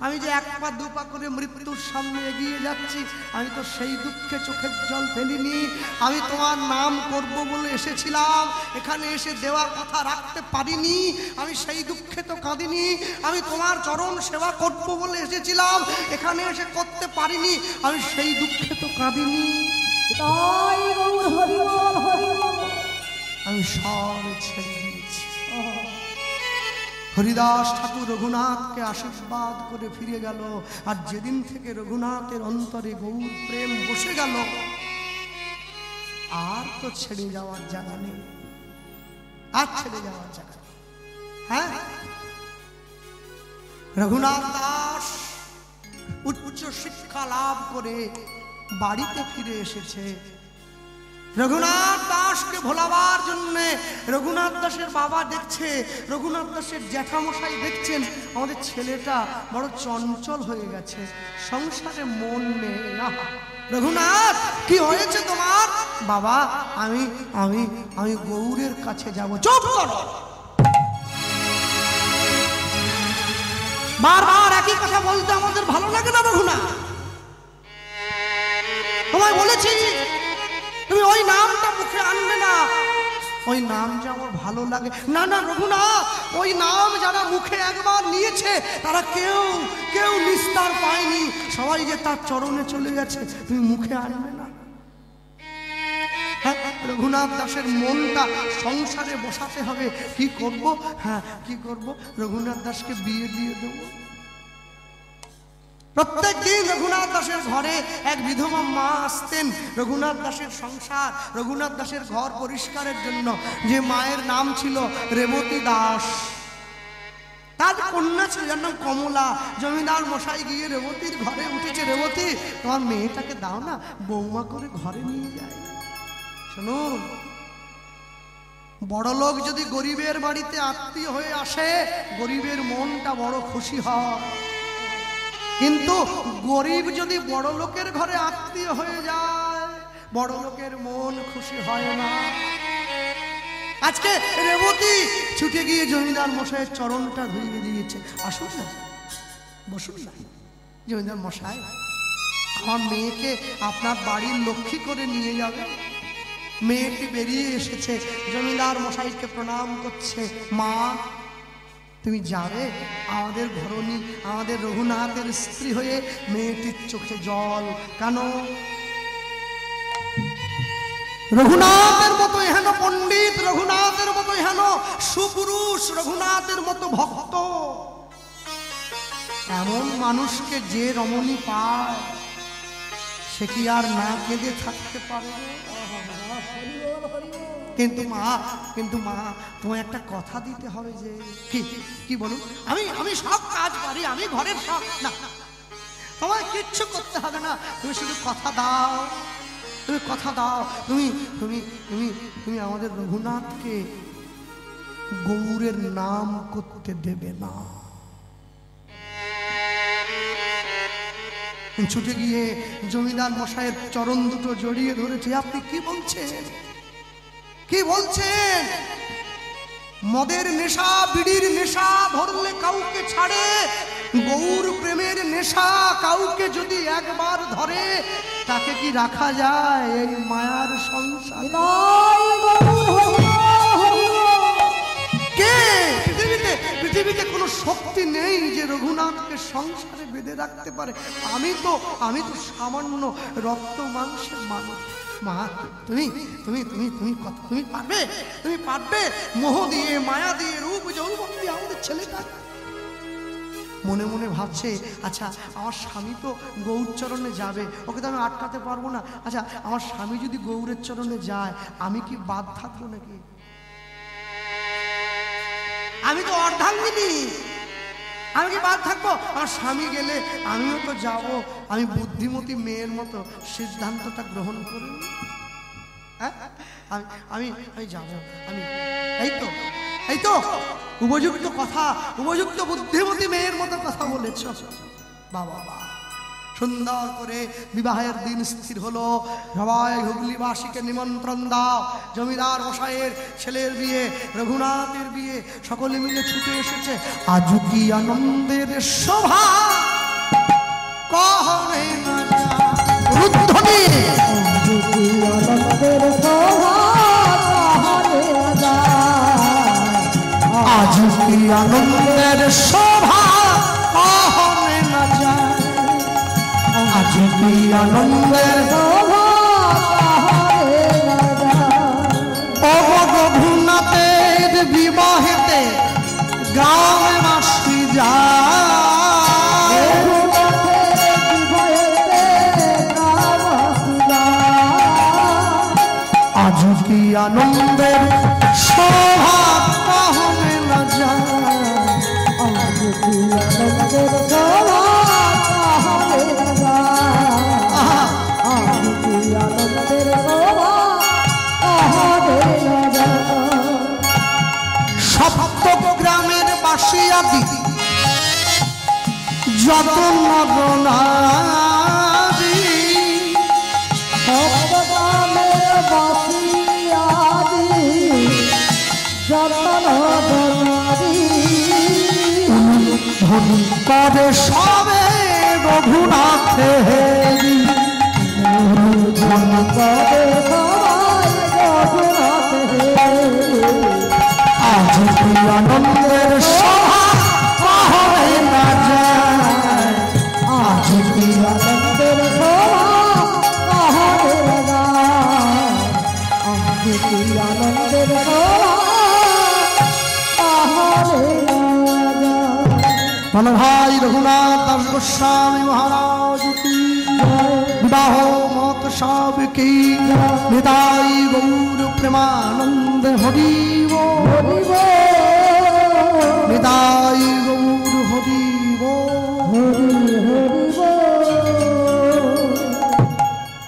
আমি যে 1 পা 2 পা করে মৃত্যুর সামনে এগিয়ে যাচ্ছি, আমি তো সেই দুঃখে চোখের জল ফেলিনি। আমি তোমার নাম করব বলে এসেছিলাম, এখানে এসে দেওয়ার কথা রাখতে পারিনি, আমি সেই দুঃখে তো কাঁদিনি। আমি তোমার চরণ সেবা করব বলে এসেছিলাম, এখানে এসে করতে পারিনি, আমি সেই দুঃখে তো কাঁদিনি। তাই গৌর হরি বল, হরি বল। আমি সব ছেড়ে দিয়েছি। হরিদাস ঠাকুর রঘুনাথকে আশীর্বাদ করে ফিরে গেল। আর যেদিন থেকে রঘুনাথের অন্তরে গৌর প্রেম বসে গেল, আর তো ছেড়ে যাওয়ার জায়গা নেই, আর ছেড়ে যাওয়ার জায়গা নেই। হ্যাঁ, রঘুনাথ দাস উচ্চ শিক্ষা লাভ করে বাড়িতে ফিরে এসেছে। রঘুনাথ দাসকে ভোলাবার জন্য রঘুনাথ দাসের বাবা দেখছে, রঘুনাথ দাসের জ্যাঠামশাই দেখছেন, আমাদের ছেলেটা বড় চঞ্চল হয়ে গেছে, সংসারে মন নেই। রঘুনাথ, কি হয়েছে তোমার? বাবা, আমি আমি আমি গৌরের কাছে যাব। চুপ করো, বারবার একই কথা বলতে আমাদের ভালো লাগে না। রঘুনাথ, তোমায় বলেছি তুমি ওই নামটা মুখে আনবে না, ওই নাম যে আমার ভালো লাগে। না না রঘুনাথ, ওই নাম যারা মুখে একবার নিয়েছে, তারা কেউ কেউ নিস্তার পায়নি, সবাই যে তার চরণে চলে গেছে, তুমি মুখে আনবে না। হ্যাঁ, রঘুনাথ দাসের মনটা সংসারে বসাতে হবে। কি করব? হ্যাঁ, কি করব? রঘুনাথ দাসকে বিয়ে দিয়ে দেবো। প্রত্যেক দিন রঘুনাথ দাসের ঘরে এক বিধবা মা আসতেন। রঘুনাথ দাসের সংসার, রঘুনাথ দাসের ঘর পরিষ্কারের জন্য। যে মায়ের নাম ছিল রেবতী দাস, তার কন্যা ছিল যার নাম কমলা। জমিদার মশাই গিয়ে রেবতীর ঘরে উঠেছে, রেবতী তোমার মেয়েটাকে দাও না, বৌমা করে ঘরে নিয়ে যায়। শুনুন, বড় লোক যদি গরিবের বাড়িতে আত্মীয় হয়ে আসে, গরিবের মনটা বড় খুশি হয়, কিন্তু গরিব যদি বড় লোকের ঘরে আত্মীয় হয়ে যায়, বড় লোকের মন খুশি হয় না। আজকে রেবতী ছুটে গিয়ে জমিদার মশাইয়ের চরণটা ধুইয়ে দিয়েছে। আসুন না, বসুন না। জমিদার মশাই, আমার মেয়েকে আপনার বাড়ির লক্ষ্মী করে নিয়ে যাবে। মেয়েটি বেরিয়ে এসেছে, জমিদার মশাইকে প্রণাম করছে। মা, তুমি যাবে? আমাদের ঘরণী, আমাদের রঘুনাথের স্ত্রী হয়ে। মেয়েটির চোখে জল। কেন? রঘুনাথের মতো হেন পণ্ডিত, রঘুনাথের মতো হেন সুপুরুষ, রঘুনাথের মতো ভক্ত, এমন মানুষকে যে রমণী পায়, সে কি আর না কেঁদে থাকতে পারে? কিন্তু মা তোমায় একটা কথা দিতে হবে। যে কি বলুন? আমি সব কাজ পারি, আমি ঘরের সব। না, তোমায় কিচ্ছু করতে হবে না, তুমি শুধু কথা দাও, তুমি কথা দাও, তুমি তুমি তুমি তুমি আমাদের রঘুনাথকে গৌরের নাম করতে দেবে না। ছুটে গিয়ে জমিদার মশাইয়ের চরণ দুটো জড়িয়ে ধরেছে। আপনি কি বলছেন? কি বলছেন? মদের নেশা, বিড়ির নেশা ধরলে কাউকে ছাড়ে, গৌর প্রেমের নেশা কাউকে যদি একবার ধরে, তাকে কি রাখা যায় এই মায়ার সংসার? কে পৃথিবীতে কোনো শক্তি নেই যে রঘুনাথকে সংসারে বেঁধে রাখতে পারে। আমি তো সামান্য রক্ত মাংসের মানুষ। মা, তুমি তুমি তুমি তুমি তুমি পারবে? তুমি পারবে মোহ দিয়ে, মায়া দিয়ে, রূপ যৌবন দিয়ে আমাদের ছেলেটা? মনে মনে ভাবছে, আচ্ছা আমার স্বামী তো গৌর চরণে যাবে, ওকে তো আমি আটকাতে পারবো না। আচ্ছা আমার স্বামী যদি গৌরের চরণে যায়, আমি কি বাদ থাকবো নাকি? আমি তো অর্ধাঙ্গিনী, আমি কি বাদ থাকবো? আমার স্বামী গেলে আমিও তো যাব। আমি বুদ্ধিমতী মেয়ের মতো সিদ্ধান্তটা গ্রহণ করি। হ্যাঁ, আমি আমি যাবো। আমি এই তো উপযুক্ত কথা, উপযুক্ত বুদ্ধিমতী মেয়ের মতো কথা বলেছ বাবা। সুন্দর করে বিবাহের দিন স্থির হলো। সবাই হুগলিবাসীকে নিমন্ত্রণ দাও। জমিদার মশাইয়ের ছেলের বিয়ে, রঘুনাথের বিয়ে, সকলে মিলে ছুটে এসেছে। আজ কি আনন্দের শোভা কহনে না রুদ্ধনি, আজ কি আনন্দের শোভা কহনে না যায়, আজ কি আনন্দের রঘুনাথের বিবাহেতে গ্রামে মাসি যায়, আজ কি আনন্দের শোভা কহনে না যায়, আজ কি আনন্দের শোভা গ্রামের বাসিয়াদি যত নগনারী, গ্রামের বাসিয়াদি যত নগনারী, করে সবে রঘুনাথেরি, করে সবাই রঘুনাথেরি, আজ কি আনন্দের শোভা কহনে না যায়, আজ কি আনন্দের শোভা কহনে না যায়, আজ কি আনন্দের শোভা কহনে না যায়। मन भाई रघुनाथ दास गोस्वामी महाराज की विवाह मत सब की निताई गौर प्रेमानंद हरि बोल, निताई गौर हरि बोल।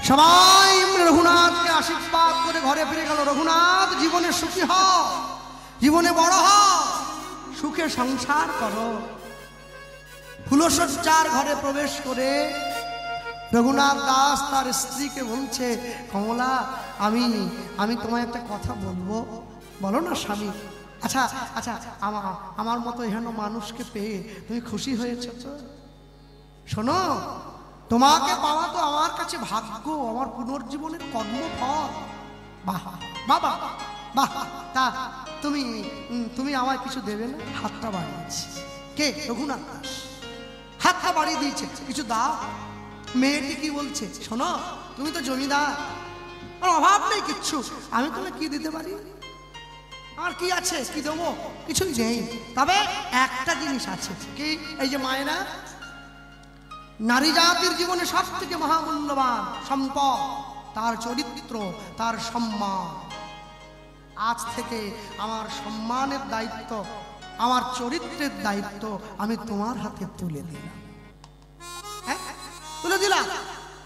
সবাই রঘুনাথকে আশীর্বাদ করে ঘরে ফিরে গেল। রঘুনাথ জীবনে সুখী হও, জীবনে বড় হও, সুখে সংসার করো। ফুলশয্যার ঘরে প্রবেশ করে রঘুনাথ দাস তার স্ত্রীকে বলছে, কমলা আমি তোমায় একটা কথা বলবো, বলো না স্বামী। আচ্ছা আচ্ছা আমার মতো এখানে মানুষকে পেয়ে তুমি খুশি হয়েছ তো? শোনো, তোমাকে পাওয়া তো আমার কাছে ভাগ্য, আমার পুনর্জীবনের কর্মফল। বাহ বাবা বাহ, তা তুমি আমায় কিছু দেবে না? হাতটা বাড়িয়েছি। কে? রঘুনাথ দাস হাতটা বাড়িয়ে দিয়েছে, কিছু দাও। মেয়েটি কি বলছে, শোনো তুমি তো জমিদার, আমার অভাব নেই কিচ্ছু, আমি তোমায় কি দিতে পারি? আমার কি আছে, কি দেবো? কিছুই নেই, তবে একটা জিনিস আছে। কি? এই যে মায়েরা, নারী জাতির জীবনে সব থেকে মহামূল্যবান সম্পদ তার চরিত্র, তার সম্মান। আজ থেকে আমার সম্মানের দায়িত্ব, আমার চরিত্রের দায়িত্ব আমি তোমার হাতে তুলে দিলাম। হ্যাঁ, তুলে দিলাম,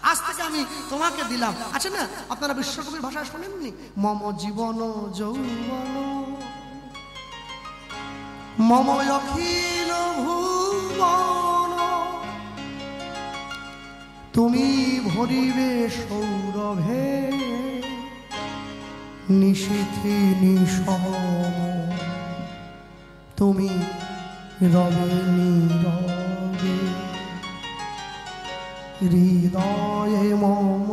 আজ থেকে আমি তোমাকে দিলাম। আচ্ছা না, আপনারা বিশ্বকবির ভাষায় শোনেননি? মম জীবন যৌবন মম অখিল ভুবন, তুমি ভরিবে সৌরভে নিশীথে নিশম, তুমি রবে নীরবে হৃদয়ে মম।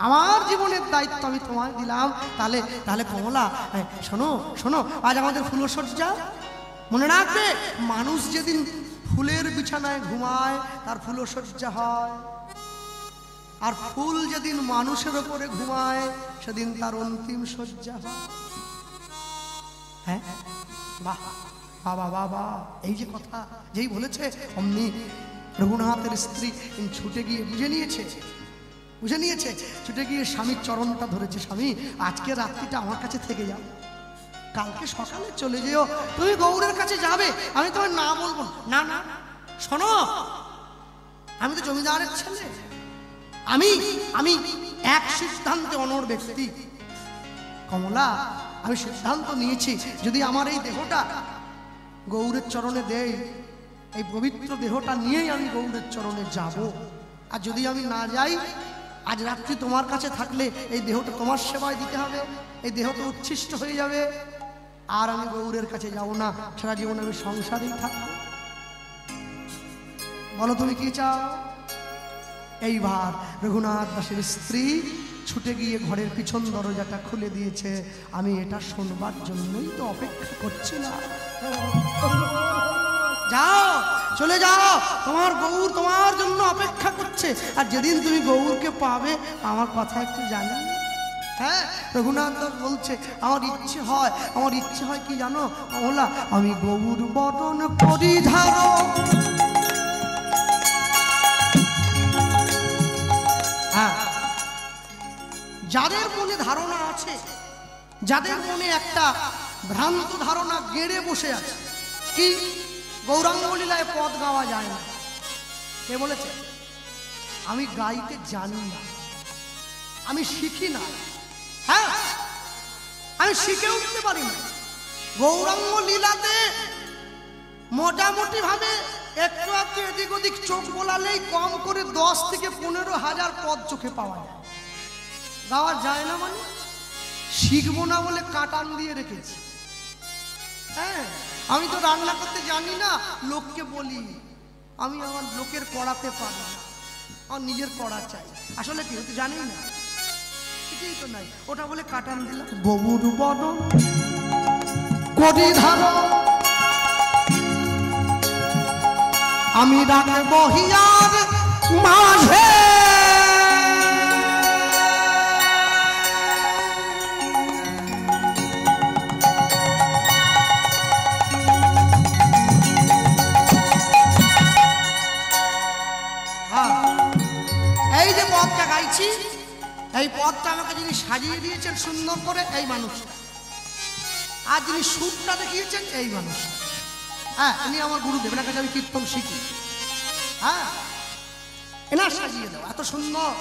আমার জীবনের দায়িত্ব আমি তোমায় দিলাম। তাহলে কমলা শোনো শোনো, আজ আমাদের ফুলশয্যা, মনে রাখবে মানুষ যেদিন ফুলের বিছানায় ঘুমায় তার ফুলশয্যা হয়, আর ফুল যেদিন মানুষের ওপরে ঘুমায় সেদিন তার অন্তিম শয্যা হয়। হ্যাঁ, বাহ, বাবা বাবা, এই যে কথা যেই বলেছে অমনি রঘুনাথের স্ত্রী ছুটে গিয়ে বুঝে নিয়েছে, ছুটে গিয়ে স্বামীর চরণটা ধরেছে। স্বামী, আজকে রাত্রিটা আমার কাছে থেকে যাও, কালকে সকালে চলে যেও। তুমি গৌরের কাছে যাবে, আমি তোমার না বলবো না। না শোনো, আমি তো জমিদারের ছেলে, আমি এক সিদ্ধান্তে অনড় ব্যক্তি। কমলা, আমি সিদ্ধান্ত নিয়েছি, যদি আমার এই দেহটা গৌরের চরণে দেয়, এই পবিত্র দেহটা নিয়েই আমি গৌরের চরণে যাব। আর যদি আমি না যাই, আজ রাত্রি তোমার কাছে থাকলে এই দেহটা তোমার সেবায় দিতে হবে, এই দেহটা উচ্ছিষ্ট হয়ে যাবে, আর আমি গৌরের কাছে যাব না, সারা জীবন আমি সংসারেই থাকবো। বলো তুমি কি চাও? এইবার রঘুনাথ দাসের স্ত্রী ছুটে গিয়ে ঘরের পিছন দরজাটা খুলে দিয়েছে। আমি এটা শোনবার জন্যই তো অপেক্ষা করছি না। যাও, চলে যাও, তোমার গৌর তোমার জন্য অপেক্ষা করছে। আর যেদিন তুমি গৌরকে পাবে, আমার কথা একটু জানি। হ্যাঁ, রঘুনাথ দাস বলছে, আমার ইচ্ছে হয় কি জানো কমলা, আমি গৌর বরণ করি ধারণ। হ্যাঁ, যাদের মনে ধারণা আছে, যাদের মনে একটা ভ্রান্ত ধারণা গেড়ে বসে আছে, কি গৌরাঙ্গ লীলায় পদ গাওয়া যায় না, কে বলেছে? আমি গাইতে জানি না, আমি শিখি না। হ্যাঁ, আমি শিখে উঠতে পারি না। গৌরাঙ্গ লীলাতে মোটামুটি ভাবে একটু একটু এদিক ওদিক চোখ বোলালেই কম করে 10 থেকে 15,000 পদ চোখে পাওয়া যায়। গাওয়া যায় না মানে শিখবো না বলে কাটান দিয়ে রেখেছি। হ্যাঁ, আমি তো রান্না করতে জানি না, লোককে বলি আমি আমার লোকের কড়াতে পারি না, আমার নিজের কড়া চাই। আসলে কি হতে জানি না, কিছুই তো নাই, ওটা বলে কাটান দিলাম। গৌর বরণ করি ধারণ, আমি রাখবো হিয়ার মাঝে, এই যে পদটা গাইছি, এই পদটা আমাকে যিনি সাজিয়ে দিয়েছেন সুন্দর করে, এই মানুষটা, আর যিনি সুরটা দেখিয়েছেন এই মানুষটা। হ্যাঁ, ইনি আমার গুরুদেব, এনার কাছে আমি কীর্তন শিখি। হ্যাঁ, এনার সাজিয়ে দেওয়া এত সুন্দর,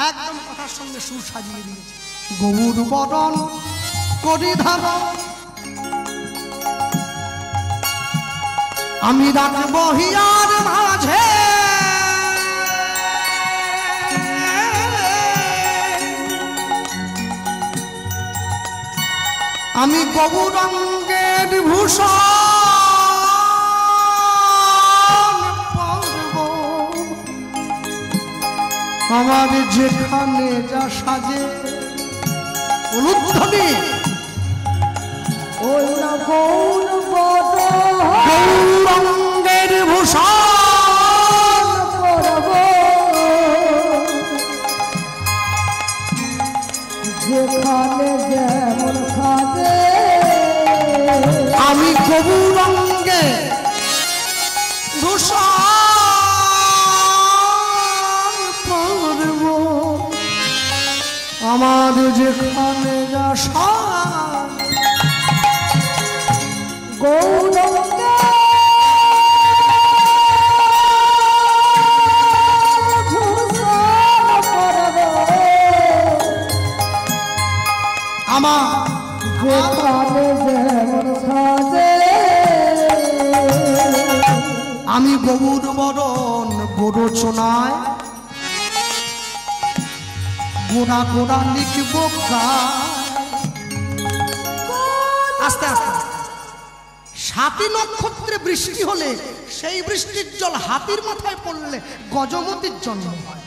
একদম কথার সঙ্গে সুর সাজিয়ে দিয়েছে। গৌর বরণ করি ধারণ, আমি রাখবো হিয়ার মাঝে, আমি গৌরাঙ্গের ভূষণ পরব, আমার যেখানে যা সাজে। অনুধ্বনি ওই না গৌর বরণ গৌরাঙ্গের ভূষণ পরব, যেখানে যেমন সাজে। আমি গৌরাঙ্গে ভূষণ পরব, আমার যেখানে যা সাজ। গৌরাঙ্গে ভূষণ পরব, আমার যেখানে যেমন সাজে। আমি গৌর বরণ গোরচনায় গোড়া গোড়া লিখব আস্তে আস্তে। সাতী নক্ষত্রে বৃষ্টি হলে সেই বৃষ্টির জল হাতির মাথায় পড়লে গজমতির জন্ম হয়,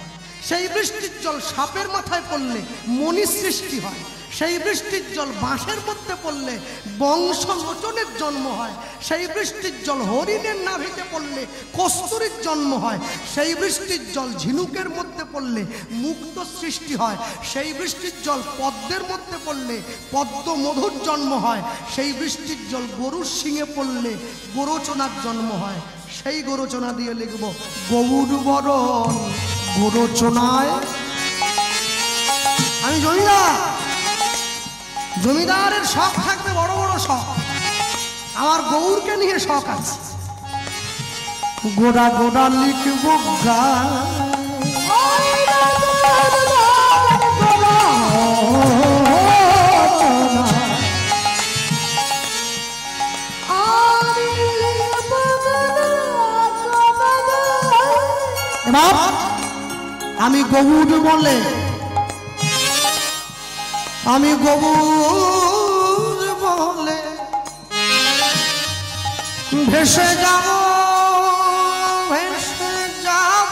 সেই বৃষ্টির জল সাপের মাথায় পড়লে মণি সৃষ্টি হয়, সেই বৃষ্টির জল বাঁশের মধ্যে পড়লে বংশ মোচনের জন্ম হয়। সেই বৃষ্টির জল হরিণের নাভিতে পড়লে কস্তুরীর জন্ম হয়। সেই বৃষ্টির জল ঝিনুকের মধ্যে পড়লে মুক্ত সৃষ্টি হয়। সেই বৃষ্টির জল পদ্মের মধ্যে পড়লে পদ্ম মধুর জন্ম হয়। সেই বৃষ্টির জল গরুর শিঙে পড়লে গোরচনার জন্ম হয়। সেই গোরচনা দিয়ে লিখব গৌর বরণ গোরচনায়। আমি জমিদারের শখ থাকবে, বড় বড় শখ। আমার গৌরকে নিয়ে শখ আছে। গোড়া গোড়া লিখব গান, আমি গৌর বলে, আমি গৌর বলে ভেসে যাব, ভেসে যাব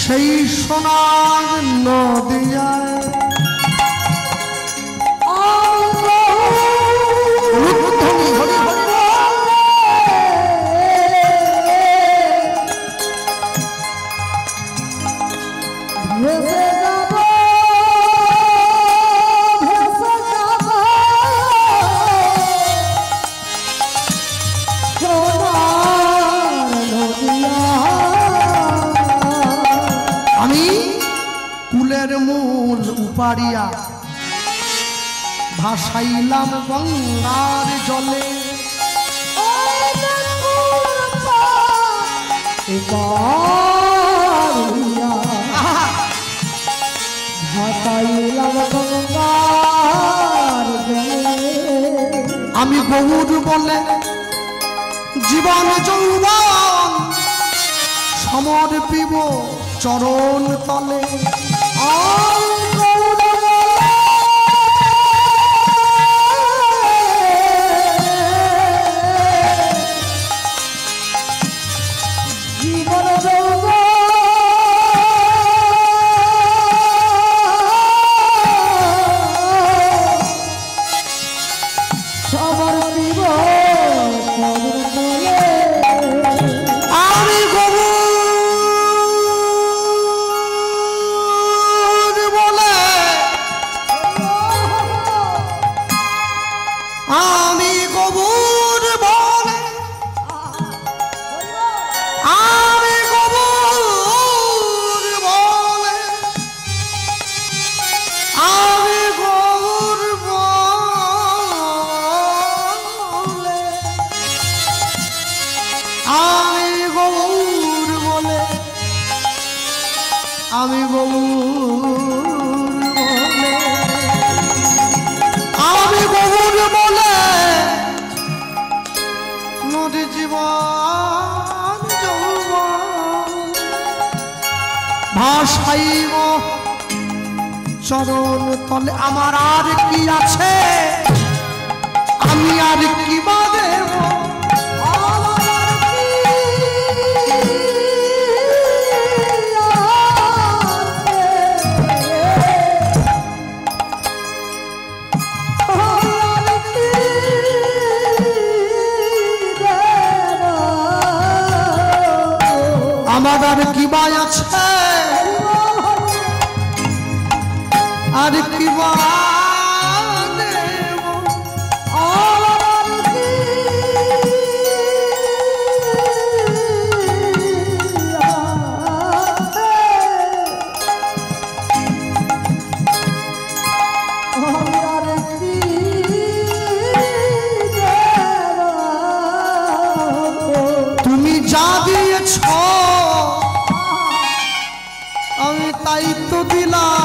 সেই সোনার নদিয়ায়। পারিয়া ভাসাইলাম গঙ্গার জলে, ভাসাইলাম গঙ্গার জলে। আমি গৌর বলে জীবন যৌবন সমর্পিব চরণ তলে। আমি গৌর বলে নদী জীবন যৌবন ভাসাইব চরণ তলে। আমার আর কি আছে, আমি আর কি বাদেব, আমার কি বাই আছে, আর কি বা তুমি যা দিয়েছ আমি তাই তো দিলাম।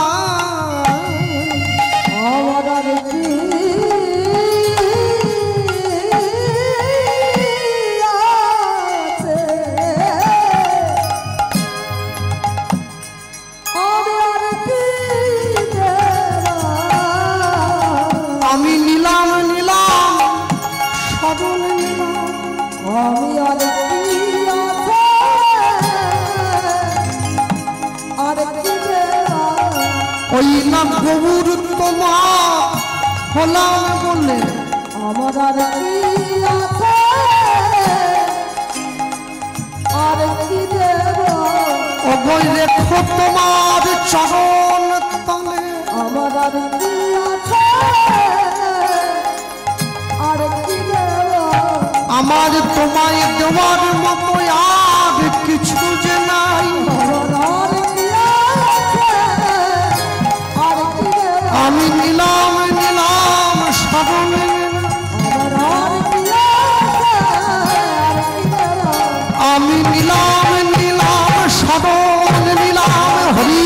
আমি নিলাম নিলাম সদল নিলাম, আমি আর না গৌর তোমার হলাম বলে আমার আর কি আছে আর কি দেব অবৈ রেখো তোমার চরণ তলে আমার আর কি আছে আর কি দেব আমার তোমায় দেওয়ার মতো আর কিছু যে নাই আমার আর কি আছে আর কি দেব আমি নিলাম নিলাম শরণে আমার আর কি আছে আর কি দেব আমি নিলাম নিলাম শরণ নিলাম হরি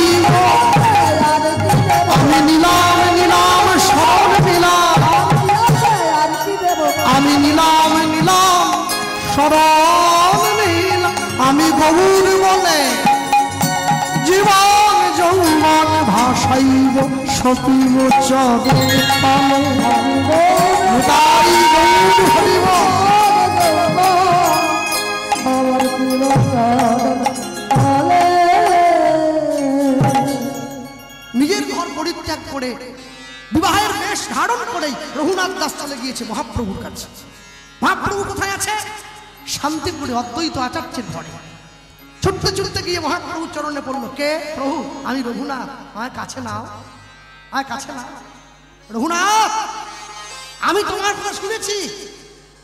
আর কি দেব আমি নিলাম নিলাম শরণ নিলাম আর কি দেব আমি নিলাম নিলাম শরণ নিলাম আমি গৌর বলে জীবন যৌবন ভাসাইব সতীব চরে পালে তাই গৌর হরিব আমার প্রিয় নিজের ঘর পরিত্যাগ করে বিবাহের বেশ ধারণ করেই রঘুনাথ দাস চলে গিয়েছে মহাপ্রভুর কাছে। মহাপ্রভু কোথায় আছে? শান্তিপুরে অদ্বৈত আচার্যের ঘরে। ছুটতে ছুটতে গিয়ে মহাপ্রভু চরণে পড়লো, কে? প্রভু, আমি রঘুনাথ, আমার কাছে নাও, আমার কাছে নাও। রঘুনাথ, আমি তোমার কথা শুনেছি,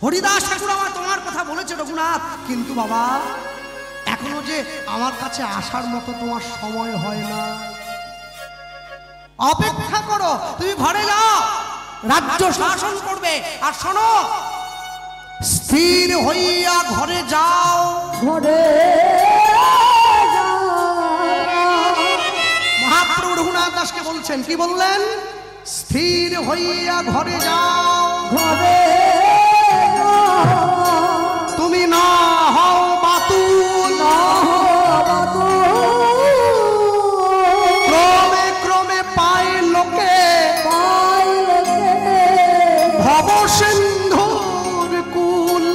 হরিদাস ঠাকুর আমার তোমার কথা বলেছে রঘুনাথ, কিন্তু বাবা এখনো যে আমার কাছে আসার মতো তোমার সময় হয় না। অপেক্ষা করো, তুমি ঘরে যাও, রাজ্য শাসন করবে। আর শোনো, স্থির হইয়া ঘরে যাও। ঘরে মহাপ্রভু রঘুনাথ দাসকে বলছেন, কি বললেন? স্থির হইয়া ঘরে যাও। ঘরে তুমি না হও বাতুল, ক্রমে ক্রমে পায় লোকে ভব সিন্ধুর কুল।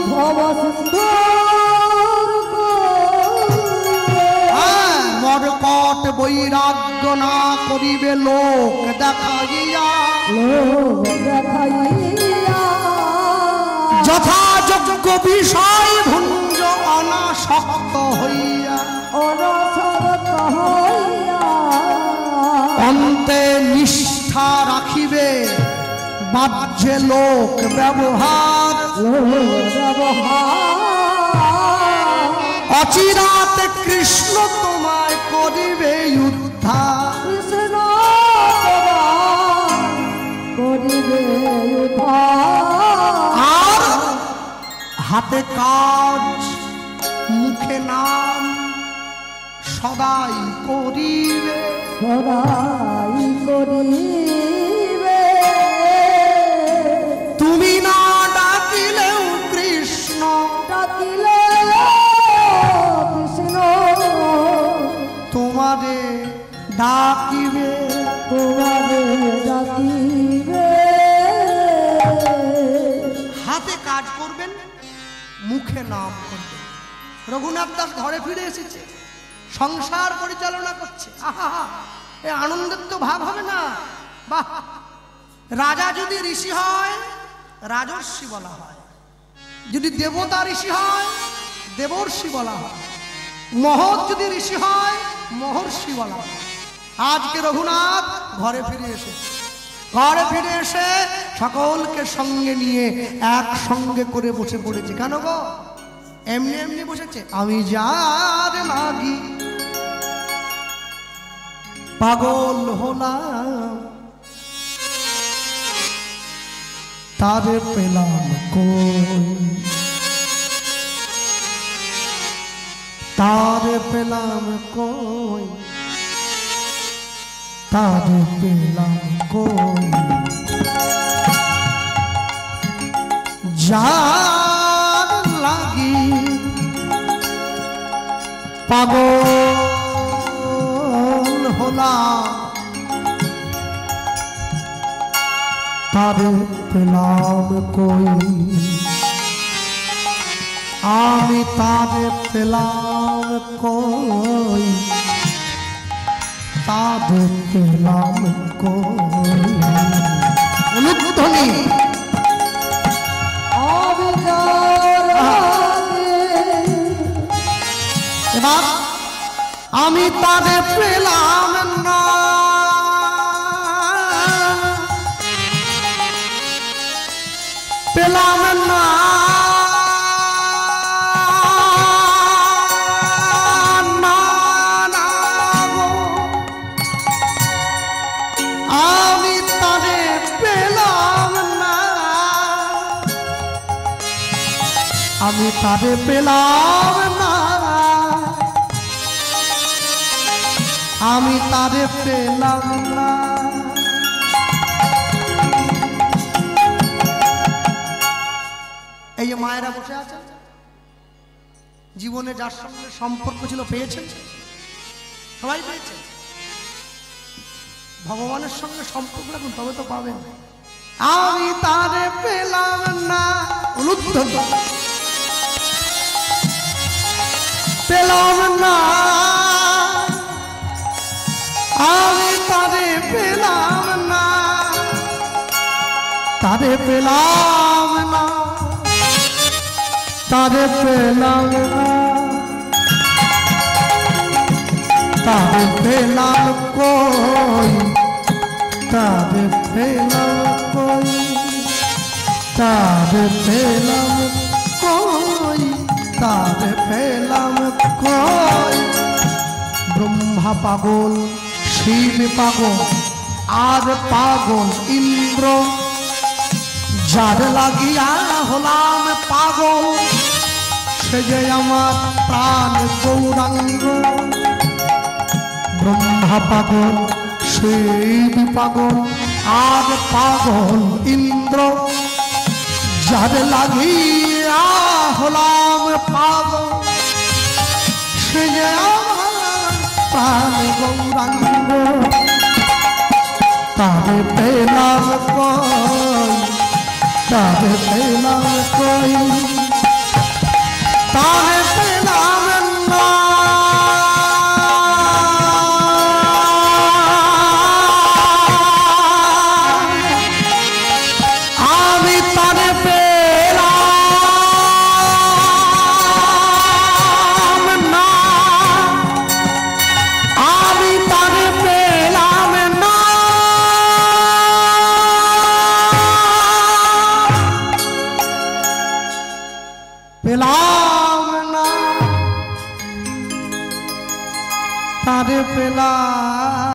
মরকট বৈরাগ্য না করিবে লোক দেখাইয়া, যথাযোগ্য বিষয় ভুঞ্জ অনাসক্ত হইয়া, অন্তে নিষ্ঠা রাখিবে বাহ্যে লোক ব্যবহার। অচিরাতে কৃষ্ণ তোমায় করিবে উদ্ধার। আর হাতে কাজ মুখে নাম সদাই করিবে। তুমি না ডাকিলেও কৃষ্ণ তোমারে ডাকিবে। হাতে কাজ করবেন, মুখে নাম করবেন। রঘুনাথ দাস ঘরে ফিরে এসেছে, সংসার পরিচালনা করছে। আহা, এ আনন্দের তো ভাব হবে না? বাহ! রাজা যদি ঋষি হয় রাজর্ষি বলা হয়, যদি দেবতা ঋষি হয় দেবর্ষি বলা হয়, মহৎ যদি ঋষি হয় মহর্ষি বলা হয়। আজকে রঘুনাথ ঘরে ফিরে এসেছে। ঘরে ফিরে এসে সকলকে সঙ্গে নিয়ে একসঙ্গে করে বসে পড়েছে। কেন গো এমনি এমনি বসেছে? আমি যার লাগি পাগল হলাম, তারে পেলাম কই, তারে পেলাম কই, তারে পেলাম কই। যার লাগি পাগল হলাম, তারে পেলাম কই, আমি তারে পেলাম কই, তাদের পেলাম কই। উলুধ্বনি আমি যার আগে এবার আমি তাদের পেলাম না, পেলাম না, না, না গো। আমি তাদের পেলাম না, আমি তাদের পেলাম না, আমি তারে পেলাম না। এই যে মায়েরা বসে আছেন, জীবনে যার সঙ্গে সম্পর্ক ছিল পেয়েছেন, সবাই পেয়েছেন। ভগবানের সঙ্গে সম্পর্ক রাখুন, তবে তো পাবেন। আমি তারে পেলাম না, উলুধ্বনি পেলাম না, আমি তারে পেলাম না, তারে পেলাম না, তারে পেলাম না, তারে পেলাম কই, তারে পেলাম কই, তারে পেলাম কই, তারে পেলাম কই। ব্রহ্মা পাগল, শিব পাগল, আর পাগল ইন্দ্র, যার লাগিয়া হলাম পাগল, সে যে আমার প্রাণ গৌরাঙ্গ। ব্রহ্মা পাগল, শিব পাগল, আর পাগল ইন্দ্র, যার লাগিয়া হলাম পাগল, সে যে আমার প্রাণ গৌরাঙ্গ। তারে পেলাম কই, তারে পেলাম কই, তারে পেলাম না, আমি তারে পেলাম না, আমি তারে পেলাম না, পেলাম না, তারে পেলাম